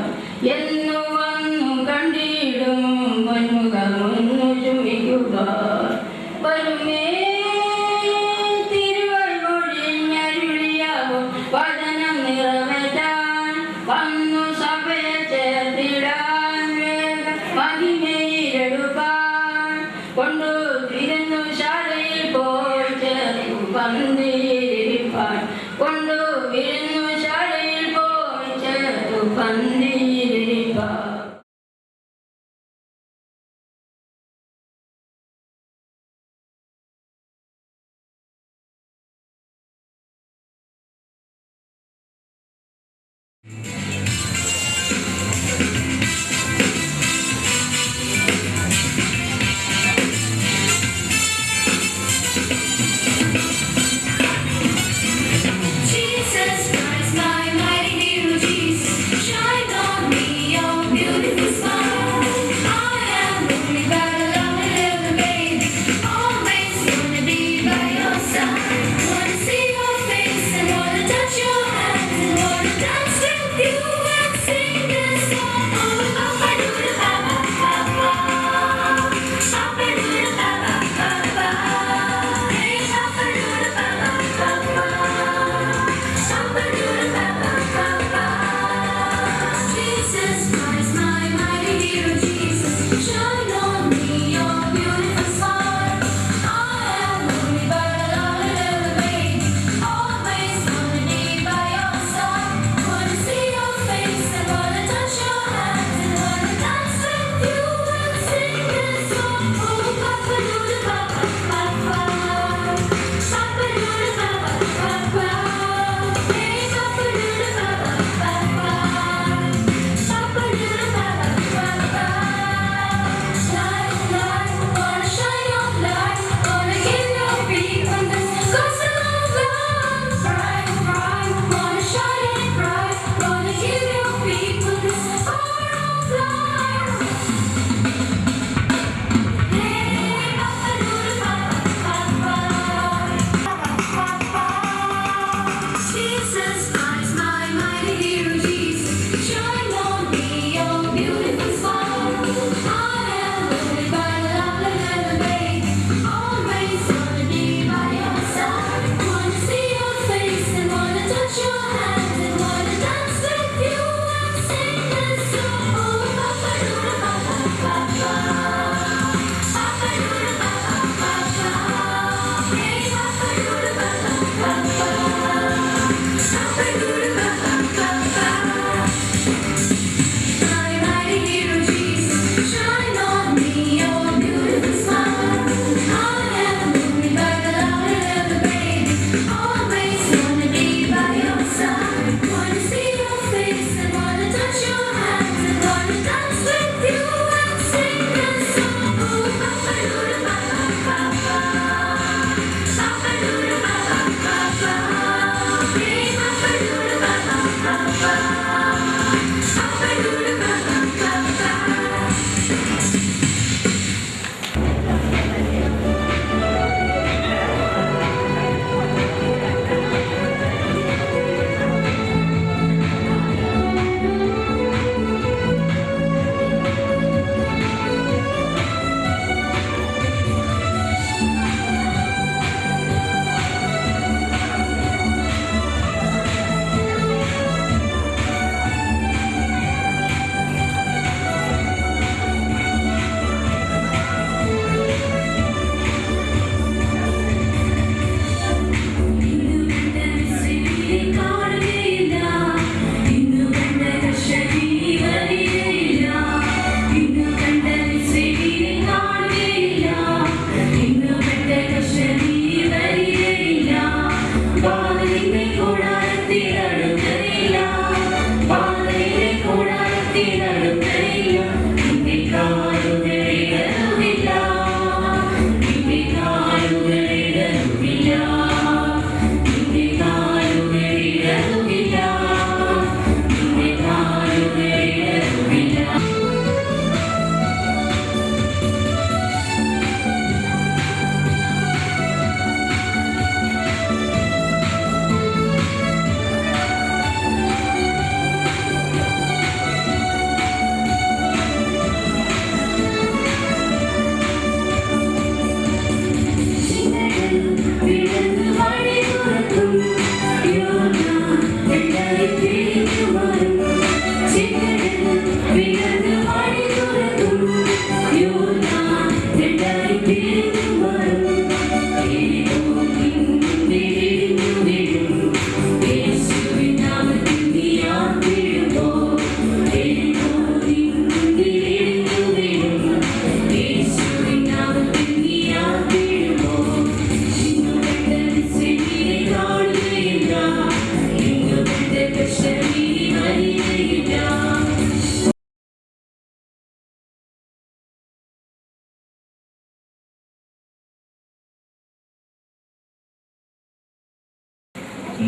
എന്നു വന്നു കണ്ടിടും ഉന്മുഖമൊന്നു ചുമിക്കുവാൻ. വരുമേ വചനം നിറവേറ്റാൻ വന്നു സഭയെ ചേർത്തിടാൻ മഹിമയിലെടുപ്പാൻ കൊണ്ടു തിരുന്നു ശാലയിൽ പോയി ചേർത്തു പന്തിരിപ്പാൻ. കൊണ്ടു വിരുന്നു ശാലയിൽ പോയി ചേർത്തു പന്തിരിപ്പാൻ. Jesus Christ, my mighty hero, Jesus, shine on me, oh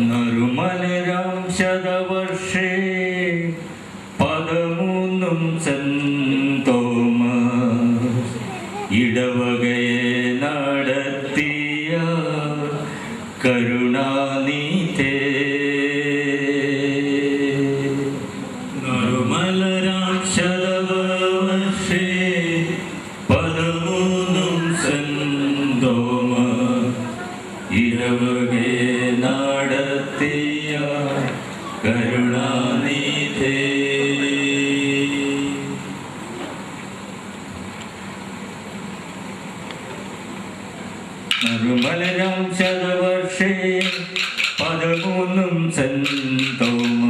നറുമലരാം ശതവർഷേ പദമൂന്നും സെന്തോമ ഇടവകയെ നടത്തിയ കരുണാനിധേ നറുമലരാം ശതവർഷേ പദമൂന്നും സെന്തോമ ഇടവകയെ നടത്തിയ കരുണാനിധേ നറുമലരാം ശതവർഷേ പദമൂന്നും സെന്തോമ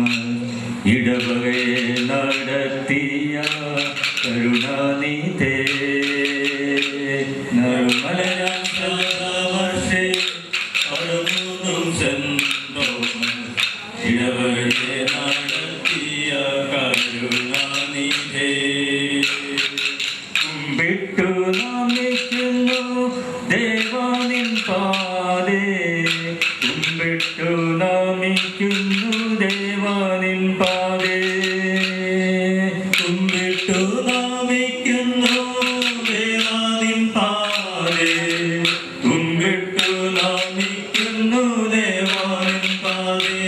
ഇടവകയെ നടത്തിയ കരുണാനിധേ നറുമലരാം ശതവർഷേ പദമൂന്നും സെന്തോമ ഇടവകയെ നടത്തിയ കരുണാനിധേ കുമ്പിട്ടു നമിക്കുന്നു ദേവാനിൻ പാദേ കുമ്പിട്ടു നമിക്കുന്നു ദേവാനിൻ പാദേ കുമ്പിട്ടു നമിക്കുന്നു ദേവാനിൻ പാദേ കുമ്പിട്ടു നമിക്കുന്നു ദേവാനിൻ പാദേ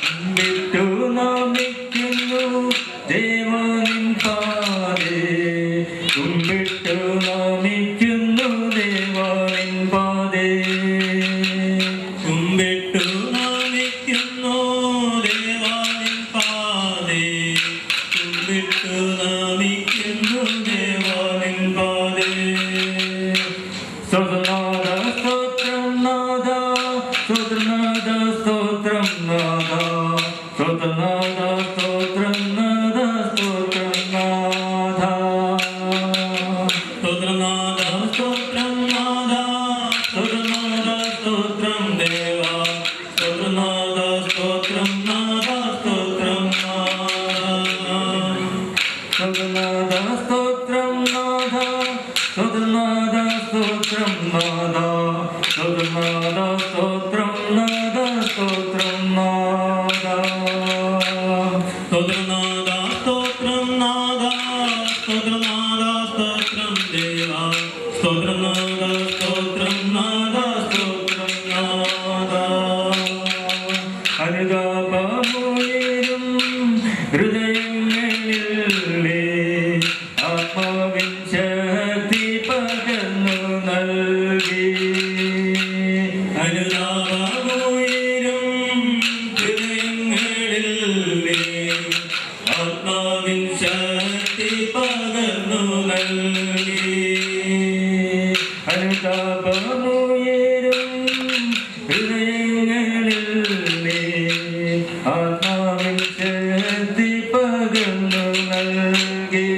കുമ്പിട്ടു നമിക്കുന്നു ദേവാനിൻ പാദേ കുമ്പിട്ടു നമിക്കുന്നു ദേവാനിൻ പാദേ കുമ്പിട്ടു നമിക്കുന്നു ദേവാനിൻ പാദേ കുമ്പിട്ടു നമിക്കുന്നു ദേവാനിൻ പാദേ സ്തോത്രനാഥ സ്തോത്രം നാഥ സ്തോത്രനാഥ സ്തോത്രം നാഥ സ്തോത്രനാഥ സ്തോത്രം നാഥ സ്തോത്രം നാഥ സ്തോത്രനാഥ സ്തോത്രം നാഥ സ്തോത്രനാഥ സ്തോത്രം ദേവ സ്തോത്രനാഥ സ്തോത്രം നാഥ സ്തോത്രം സ്തോത്രനാഥ സ്തോത്രം നാഥ സ്തോത്രനാഥ സ്തോത്രം നാഥ സ്തോത്രനാഥ സ്തോത്രം നാഥ സ്തോത്രം നാഥ സ്തോത്രനാഥ സ്തോത്രം നാഥ സ്തോത്രനാഥ സ്തോത്രം ദേവ സ്തോത്രനാഥ സ്തോത്രം നാഥ സ്തോത്രം നാഥ അനുതാപമുയരും ഹൃദയങ്ങളിലേ ആത്മാവിൻ ശക്തി പകർന്നു നൽകി അനുതാപമുയരും ഹൃദയങ്ങളിലേ ആത്മാവിൻ ശക്തി പകർന്നു നൽകി അനുതാപമുയരും ഹൃദയങ്ങളിലേ ആത്മാവിൻ ശക്തി പകർന്നു നൽകി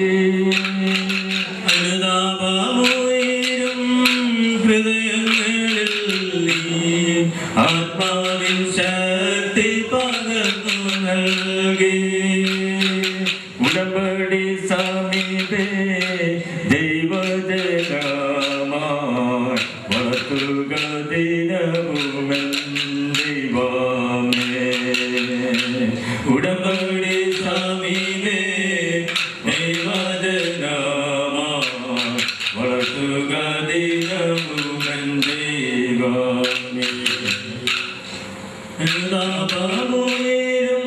അനുതാപമുയരും ഹൃദയങ്ങളിലേ ആത്മാവിൻ ശക്തി പകർന്നു നൽകി ഉടമ്പടി സമീപേ ദൈവജനമായി വളർത്തുക ദിനവുമൻ ദൈവമേ ഉടമ്പടി സമീപേ ദൈവജനമായി വളർത്തുക ദിനവുമൻ ദൈവമേ അനുതാപമുയരും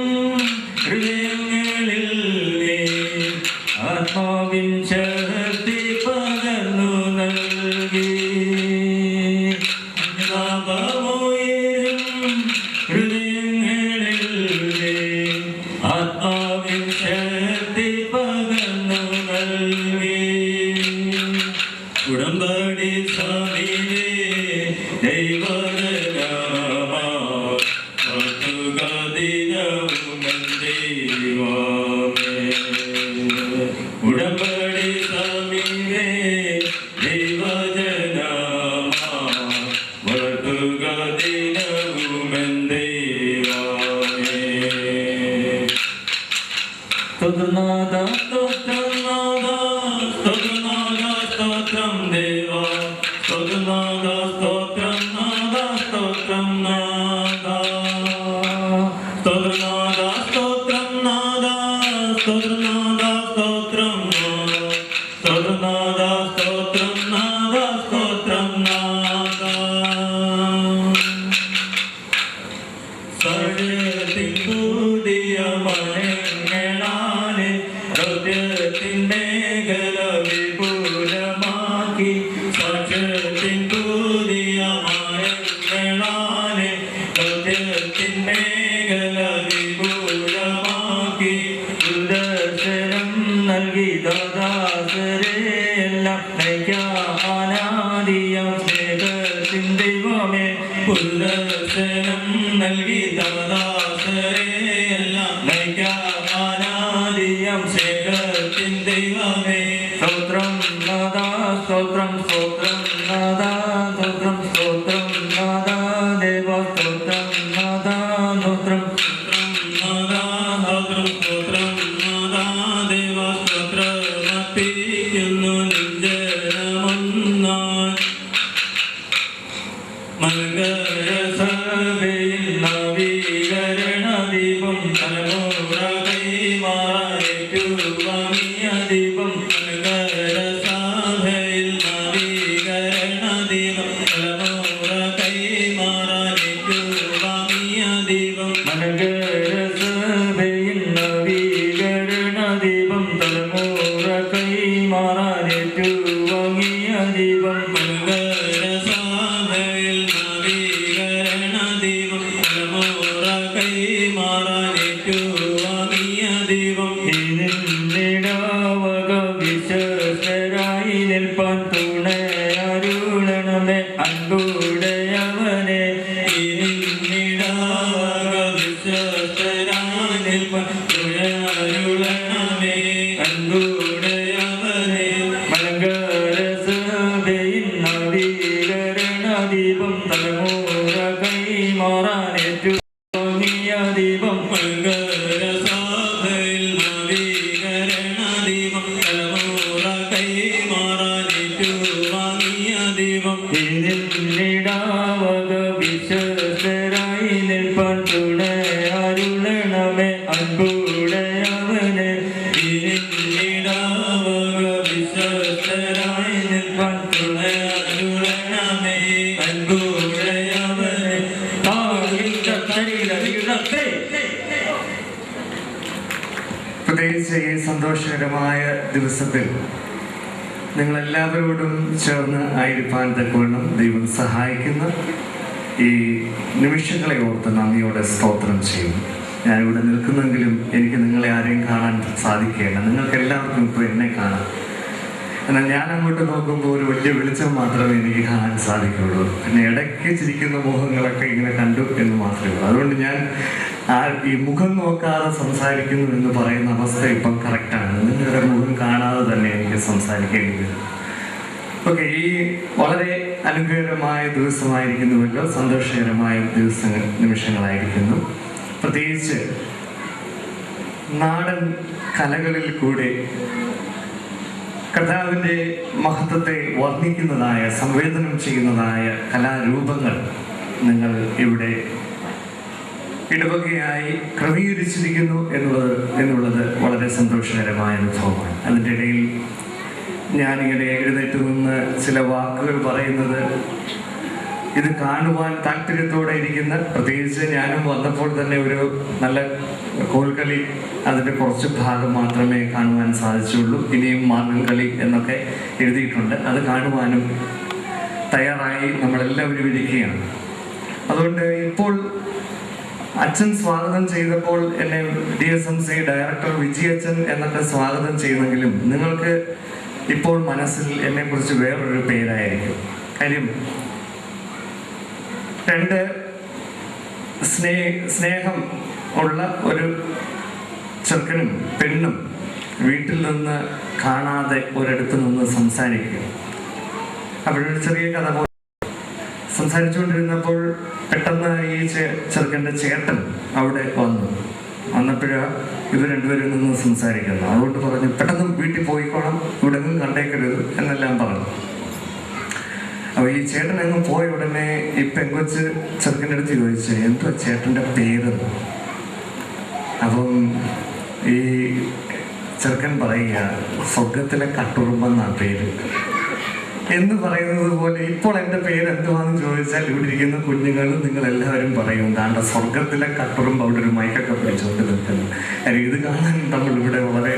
ഹൃദയങ്ങളിലേ ആത്മാവിൻ ശക്തി പകർന്നു നൽകി അനുതാപമുയരും ഹൃദയങ്ങളിലേ ആത്മാവിൻ ശക്തി പകർന്നു നൽകി ഉടമ്പടി സമീപേ ദൈവജനമായി വളർത്തുക ദിനവുമൻ ദൈവമേ ഉടമ്പടി സമീപേ ദൈവജനമായി വളർത്തുക ദിനവുമൻ ദൈവമേ സ്തോത്രനാഥ സ്തോത്രനാഥ സ്തോത്രനാഥ സ്തോത്രം ദേവ സ്തോത്രനാഥ സ്തോത്രം നാഥ സ്തോത്രം സ്തോത്രം നാദ സ്തോത്രം നാദ സ്തോത്രം നാദ സ്തോത്രം നാദ സ്തോത്രം സ്തോത്രം നാദ സ്തോത്രം നാദ സ്തോത്രം നാദ സഴത്തിൻ പുതിയ മഴങ്ങളാലെ ഹൃദയത്തിൻ മേഖല വിപുലമാക്കി സാക്ഷത്തിൻ പുതിയ മഴങ്ങളാലെ ഹൃദയത്തിൻ മേഖല വിപുലമാക്കി ദർശനം നൽകി ദാസരെയെല്ലാം നയിക്കാനാദിയം സ്നേഹത്തിൻ ദൈവമേ ദർശനം നൽകി ദാസരെയെല്ലാം നയിക്കാനാദിയം സ്നേഹത്തിൻ ദൈവമേ സ്തോത്രം നാദാ സ്തോത്രം സ്തോത്രം നാദാ സ്തോത്രം സ്തോത്രം നാദാ ദേവ സ്തോത്രം നാദാ സ്തോത്രം നാദാ സ്തോത്രം സ്തോത്രം നാദാ ദേവ സ്തോത്രം അർപ്പിക്കുന്നു നിഞ്ജനമൊന്നായി മംഗളസഭയിൽ നവീകരണദീപം തലമുറ കൈമാറേറ്റുവാങ്ങിയ ദീപം മംഗളസഭയിൽ നവീകരണദീപം തലമുറ കൈമാറേറ്റുവാങ്ങിയ ദീപം മംഗളസഭയിൽ നവീകരണദീപം തലമുറ കൈമാറേറ്റുവാങ്ങിയ ദീപം മംഗളസഭയിൽ നവീകരണദീപം തലമുറ കൈമാറേറ്റുവാങ്ങിയ ദീപം നിന്നിടാവക വിശ്വസ്തരായി നിൽപ്പാൻ തുണയരുളണമേ അൻപുടയവനെ നിന്നിടാവക വിശ്വസ്തരായി നിൽപ്പാൻ തുണയരുളണമേ അൻപുടയവനെ മംഗളസഭയിൽ നവീകരണദീപം തലമുറ കൈമാറാനേറ്റുവാങ്ങിയ ദീപം മംഗളസഭയിൽ നവീകരണദീപം തലമുറ കൈമാറാനേറ്റുവാങ്ങിയ ദീപം നിന്നിടാവക വിശ്വസ്തരായി നിൽപ്പാൻ തുണയരുളണമേ അൻപുടയവനെ നിന്നിടാവക വിശ്വസ്തരായി നിൽപ്പാൻ തുണയരുളണമേ അൻപുടയവനെ പ്രത്യേകിച്ച് ഈ സന്തോഷകരമായ ദിവസത്തിൽ നിങ്ങളെല്ലാവരോടും ചേർന്ന് ആയിരിക്കാൻ തക്കവണ്ണം ദൈവം സഹായിക്കുന്ന ഈ നിമിഷങ്ങളെ ഓർത്ത് നന്ദിയോടെ സ്തോത്രം ചെയ്യും. ഞാനിവിടെ നിൽക്കുന്നെങ്കിലും എനിക്ക് നിങ്ങളെ ആരെയും കാണാൻ സാധിക്കുകയില്ല. നിങ്ങൾക്ക് എല്ലാവർക്കും ഇപ്പോൾ എന്നെ കാണാം. എന്നാൽ ഞാൻ അങ്ങോട്ട് നോക്കുമ്പോൾ ഒരു വലിയ വെളിച്ചം മാത്രമേ എനിക്ക് കാണാൻ സാധിക്കുകയുള്ളൂ. പിന്നെ ഇടയ്ക്ക് ചിരിക്കുന്ന മുഖങ്ങളൊക്കെ ഇങ്ങനെ കണ്ടു എന്ന് മാത്രമേ ഉള്ളൂ. അതുകൊണ്ട് ഞാൻ ഈ മുഖം നോക്കാതെ സംസാരിക്കുന്നു എന്ന് പറയുന്ന അവസ്ഥ ഇപ്പം കറക്റ്റാണ്. നിങ്ങളുടെ മുഖം കാണാതെ തന്നെ എനിക്ക് സംസാരിക്കേണ്ടി വരും. ഓക്കെ, ഈ വളരെ അനുഗ്രഹകരമായ ദിവസമായിരിക്കുന്നുവല്ലോ, സന്തോഷകരമായ നിമിഷങ്ങളായിരിക്കുന്നു. പ്രത്യേകിച്ച് നാടൻ കലകളിൽ കൂടെ കർത്താവിൻ്റെ മഹത്വത്തെ വർണ്ണിക്കുന്നതായ, സംവേദനം ചെയ്യുന്നതായ കലാരൂപങ്ങൾ നിങ്ങൾ ഇവിടെ ഇടവകയായി ക്രമീകരിച്ചിരിക്കുന്നു എന്നുള്ളത് വളരെ സന്തോഷകരമായ അനുഭവമാണ്. അതിൻ്റെ ഇടയിൽ ഞാനിങ്ങനെ എഴുന്നേറ്റ് നിന്ന് ചില വാക്കുകൾ പറയുന്നത് ഇത് കാണുവാൻ താല്പര്യത്തോടെ ഇരിക്കുന്ന, പ്രത്യേകിച്ച് ഞാനും വന്നപ്പോൾ തന്നെ ഒരു നല്ല കോൽക്കളി അതിൻ്റെ കുറച്ച് ഭാഗം മാത്രമേ കാണുവാൻ സാധിച്ചുള്ളൂ. ഇനിയും മാർഗംകളി എന്നൊക്കെ എഴുതിയിട്ടുണ്ട്. അത് കാണുവാനും തയ്യാറായി നമ്മളെല്ലാവരും ഇരിക്കുകയാണ്. അതുകൊണ്ട് ഇപ്പോൾ അച്ഛൻ സ്വാഗതം ചെയ്തപ്പോൾ എന്നെ DSMC ഡയറക്ടർ വിജയച്ചൻ എന്നൊക്കെ സ്വാഗതം ചെയ്യുന്നെങ്കിലും നിങ്ങൾക്ക് ഇപ്പോൾ മനസ്സിൽ എന്നെക്കുറിച്ച് വേറൊരു പേരായിരിക്കും. കാര്യം രണ്ട് സ്നേഹം ഉള്ള ഒരു ചെറുക്കനും പെണ്ണും വീട്ടിൽ നിന്ന് കാണാതെ ഒരിടത്ത് നിന്ന് സംസാരിക്കുക. അപ്പോഴൊരു ചെറിയ കഥ പോലെ സംസാരിച്ചുകൊണ്ടിരുന്നപ്പോൾ പെട്ടെന്ന് ഈ ചെറുക്കൻ്റെ ചേട്ടൻ അവിടെ വന്നപ്പോഴാ ഇവർ രണ്ടുപേരും നിന്ന് സംസാരിക്കുന്നു. അതുകൊണ്ട് പറഞ്ഞു പെട്ടെന്ന് വീട്ടിൽ പോയിക്കോണം, ഇവിടെ നിന്ന് കണ്ടേക്കരുത് എന്നെല്ലാം പറഞ്ഞു. അപ്പോൾ ഈ ചേട്ടൻ അങ്ങ് പോയ ഉടനെ ഈ പെങ്കൊച്ച് ചെറുക്കൻ്റെ അടുത്ത് ചോദിച്ചു എന്തുവാ ചേട്ടൻ്റെ പേരെന്ന്. അപ്പം ഈ ചെറുക്കൻ പറയുക സ്വർഗത്തിലെ കട്ടുറുമ്പെന്നാണ് പേര് എന്ന് പറയുന്നത് പോലെ ഇപ്പോൾ എൻ്റെ പേര് എന്തുവാണെന്ന് ചോദിച്ചാൽ ഇവിടെ ഇരിക്കുന്ന കുഞ്ഞുങ്ങളും നിങ്ങളെല്ലാവരും പറയും ദാണ്ട സ്വർഗത്തിലെ കട്ടുറുമ്പ് അവിടെ ഒരു മൈക്കൊക്കെ പിടിച്ചുകൊണ്ട് നിൽക്കുന്നു. കാര്യം ഇത് കാണാൻ നമ്മൾ ഇവിടെ വളരെ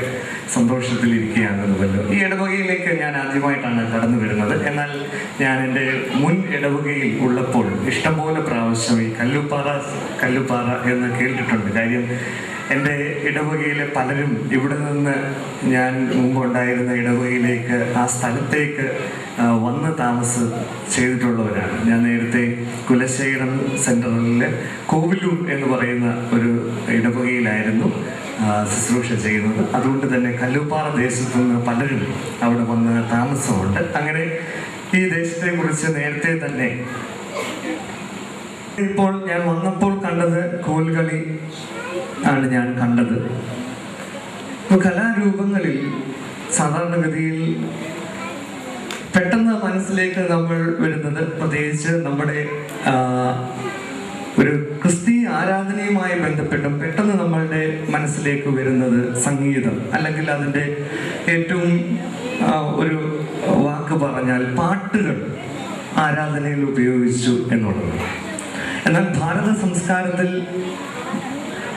സന്തോഷത്തിലിരിക്കുകയാണെന്നുമല്ലോ. ഈ ഇടവകയിലേക്ക് ഞാൻ ആദ്യമായിട്ടാണ് കടന്നു വരുന്നത്. എന്നാൽ ഞാൻ എൻ്റെ മുൻ ഇടവകയിൽ ഉള്ളപ്പോൾ ഇഷ്ടംപോലെ പ്രാവശ്യം ഈ കല്ലുപ്പാറ എന്ന് കേട്ടിട്ടുണ്ട്. കാര്യം എൻ്റെ ഇടവകയിലെ പലരും ഇവിടെ നിന്ന് ഞാൻ മുമ്പുണ്ടായിരുന്ന ഇടവകയിലേക്ക് ആ സ്ഥലത്തേക്ക് വന്ന് ചെയ്തിട്ടുള്ളവരാണ്. ഞാൻ നേരത്തെ കുലശേഖരം സെൻറ്ററിൽ കോവിലൂർ എന്ന് പറയുന്ന ഒരു ഇടവകയിലായിരുന്നു ശുശ്രൂഷ ചെയ്യുന്നത്. അതുകൊണ്ട് തന്നെ കല്ലുപ്പാറ ദേശത്തു നിന്ന് പലരും അവിടെ വന്ന് താമസമുണ്ട്. അങ്ങനെ ഈ ദേശത്തെക്കുറിച്ച് നേരത്തെ തന്നെ ഇപ്പോൾ ഞാൻ വന്നപ്പോൾ കണ്ടത് കോൽകളി ആണ് ഞാൻ കണ്ടത്. ഇപ്പോൾ കലാരൂപങ്ങളിൽ സാധാരണഗതിയിൽ പെട്ടെന്ന് മനസ്സിലേക്ക് നമ്മൾ വരുന്നത്, പ്രത്യേകിച്ച് നമ്മുടെ ഒരു ക്രിസ്തീയ ആരാധനയുമായി ബന്ധപ്പെട്ടും പെട്ടെന്ന് നമ്മളുടെ മനസ്സിലേക്ക് വരുന്നത് സംഗീതം, അല്ലെങ്കിൽ അതിൻ്റെ ഏറ്റവും ഒരു വാക്ക് പറഞ്ഞാൽ പാട്ടുകൾ ആരാധനയിൽ ഉപയോഗിച്ചു എന്നുള്ളത്. എന്നാൽ ഭാരത സംസ്കാരത്തിൽ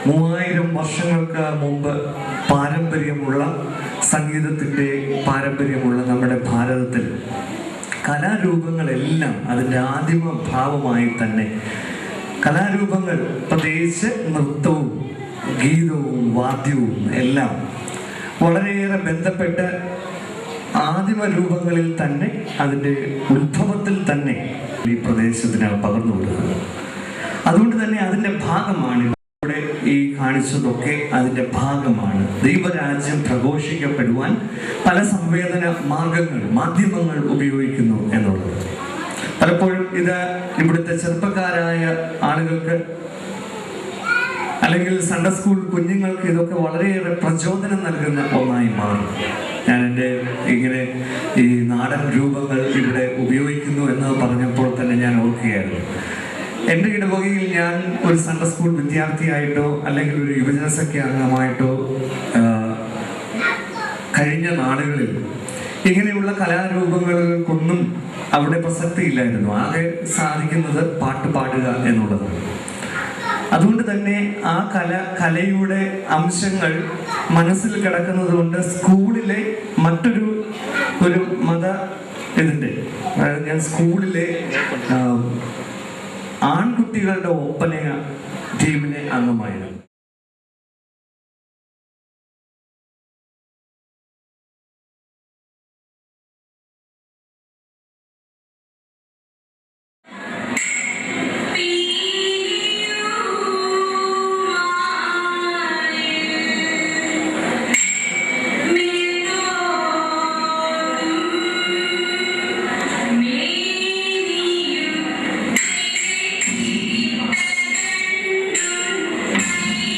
3000 വർഷങ്ങൾക്ക് മുമ്പ് പാരമ്പര്യമുള്ള സംഗീതത്തിൻ്റെ പാരമ്പര്യമുള്ള നമ്മുടെ ഭാരതത്തിൽ കലാരൂപങ്ങളെല്ലാം അതിൻ്റെ ആദിമ ഭാവമായി തന്നെ കലാരൂപങ്ങൾ, പ്രത്യേകിച്ച് നൃത്തവും ഗീതവും വാദ്യവും എല്ലാം വളരെയേറെ ബന്ധപ്പെട്ട് ആദിമ രൂപങ്ങളിൽ തന്നെ അതിൻ്റെ ഉത്ഭവത്തിൽ തന്നെ ഈ പ്രദേശത്തിന് പകർന്നു കൊടുക്കുന്നത്. അതുകൊണ്ട് തന്നെ അതിൻ്റെ ഭാഗമാണ് ഇവിടെ ഈ കാണിച്ചതൊക്കെ. അതിൻ്റെ ഭാഗമാണ് ദൈവരാജ്യം പ്രഘോഷിക്കപ്പെടുവാൻ പല സംവേദന മാധ്യമങ്ങൾ ഉപയോഗിക്കുന്നു എന്നുള്ളത്. പലപ്പോഴും ഇത് ഇവിടുത്തെ ചെറുപ്പക്കാരായ ആളുകൾക്ക് അല്ലെങ്കിൽ സൺഡേ സ്കൂൾ കുഞ്ഞുങ്ങൾക്ക് ഇതൊക്കെ വളരെയേറെ പ്രചോദനം നൽകുന്ന ഒന്നായി മാറും. ഞാൻ എൻ്റെ ഇങ്ങനെ ഈ നാടൻ രൂപങ്ങൾ ഇവിടെ ഉപയോഗിക്കുന്നു എന്ന് പറഞ്ഞപ്പോൾ തന്നെ ഞാൻ ഓർക്കുകയായിരുന്നു. എൻ്റെ ഇടവകയിൽ ഞാൻ ഒരു സൺഡേ സ്കൂൾ വിദ്യാർത്ഥിയായിട്ടോ അല്ലെങ്കിൽ ഒരു യുവജന സഖ്യ അംഗമായിട്ടോ കഴിഞ്ഞ നാളുകളിൽ ഇങ്ങനെയുള്ള കലാരൂപങ്ങൾക്കൊന്നും അവിടെ പ്രസക്തിയില്ലായിരുന്നു. ആകെ സാധിക്കുന്നത് പാട്ട് പാടുക എന്നുള്ളത്. അതുകൊണ്ട് തന്നെ ആ കലയുടെ അംശങ്ങൾ മനസ്സിൽ കിടക്കുന്നത് കൊണ്ട് സ്കൂളിലെ മറ്റൊരു മത ഞാൻ സ്കൂളിലെ ആൺകുട്ടികളുടെ ഒപ്പന ടീമിലെ അംഗമായിരുന്നു. Thank you.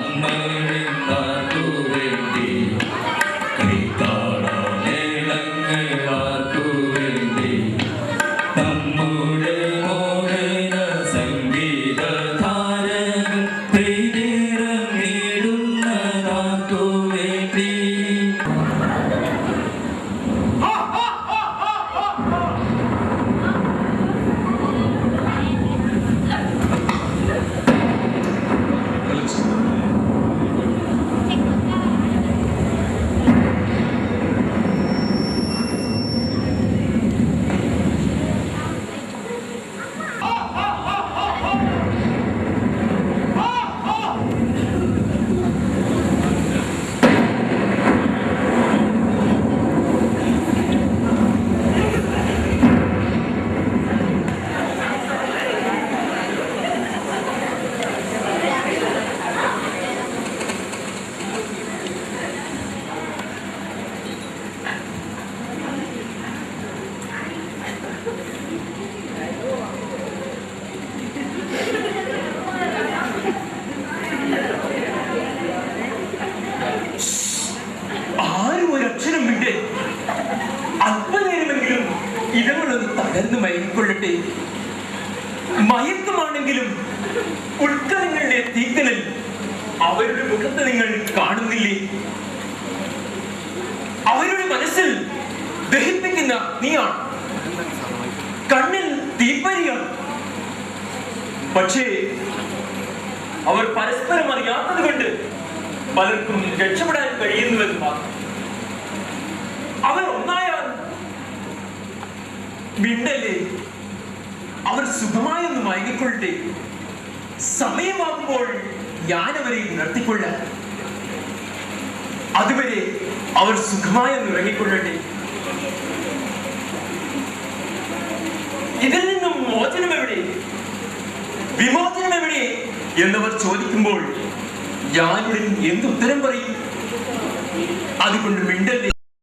നമ്മളിന്നാർക്കു വേണ്ടി കൈത്താളമേളങ്ങളാർക്കു വേണ്ടി നമ്മുടെ മോഹന സംഗീതധാരകൾ പെയ്തിറങ്ങിടുന്നതാർക്കു വേണ്ടി ആരും ഒരക്ഷരം വിട്ട് അല്പനേരമെങ്കിലും ഇടങ്ങളൊന്ന് തകർന്ന് മയങ്ങിക്കൊള്ളട്ടെ. മയക്കമാണെങ്കിലും ഉൾക്കരങ്ങളുടെ തീക്കനൽ അവരുടെ മുഖത്ത് നിങ്ങൾ കാണുന്നില്ലേ? അവരുടെ മനസ്സിൽ ദഹിപ്പിക്കുന്ന നീയാണ്, കണ്ണിൽ തീപ്പരിയാണ്. പക്ഷേ അവർ പരസ്പരം അറിയാത്തത് കൊണ്ട് പലർക്കും രക്ഷപ്പെടാൻ കഴിയുന്നുവെന്ന് മാത്രം. അവർ ഒന്നായാൽ വിണ്ടല്ലേ, അവർ സുഖമായൊന്ന് മയങ്ങിക്കൊള്ളട്ടെ. സമയമാകുമ്പോൾ ഞാൻ അവരെ നിർത്തിക്കൊള്ളാം. അതുവരെ അവർ സുഖമായൊന്ന് ഇറങ്ങിക്കൊള്ളട്ടെ. ഇതിൽ നിന്നും മോചനം എവിടെ, വിമോചനം എവിടെ എന്നവർ ചോദിക്കുമ്പോൾ ഞാനുടൻ എന്തുത്തരം പറയും? അതുകൊണ്ട് മിണ്ടല്ലേ.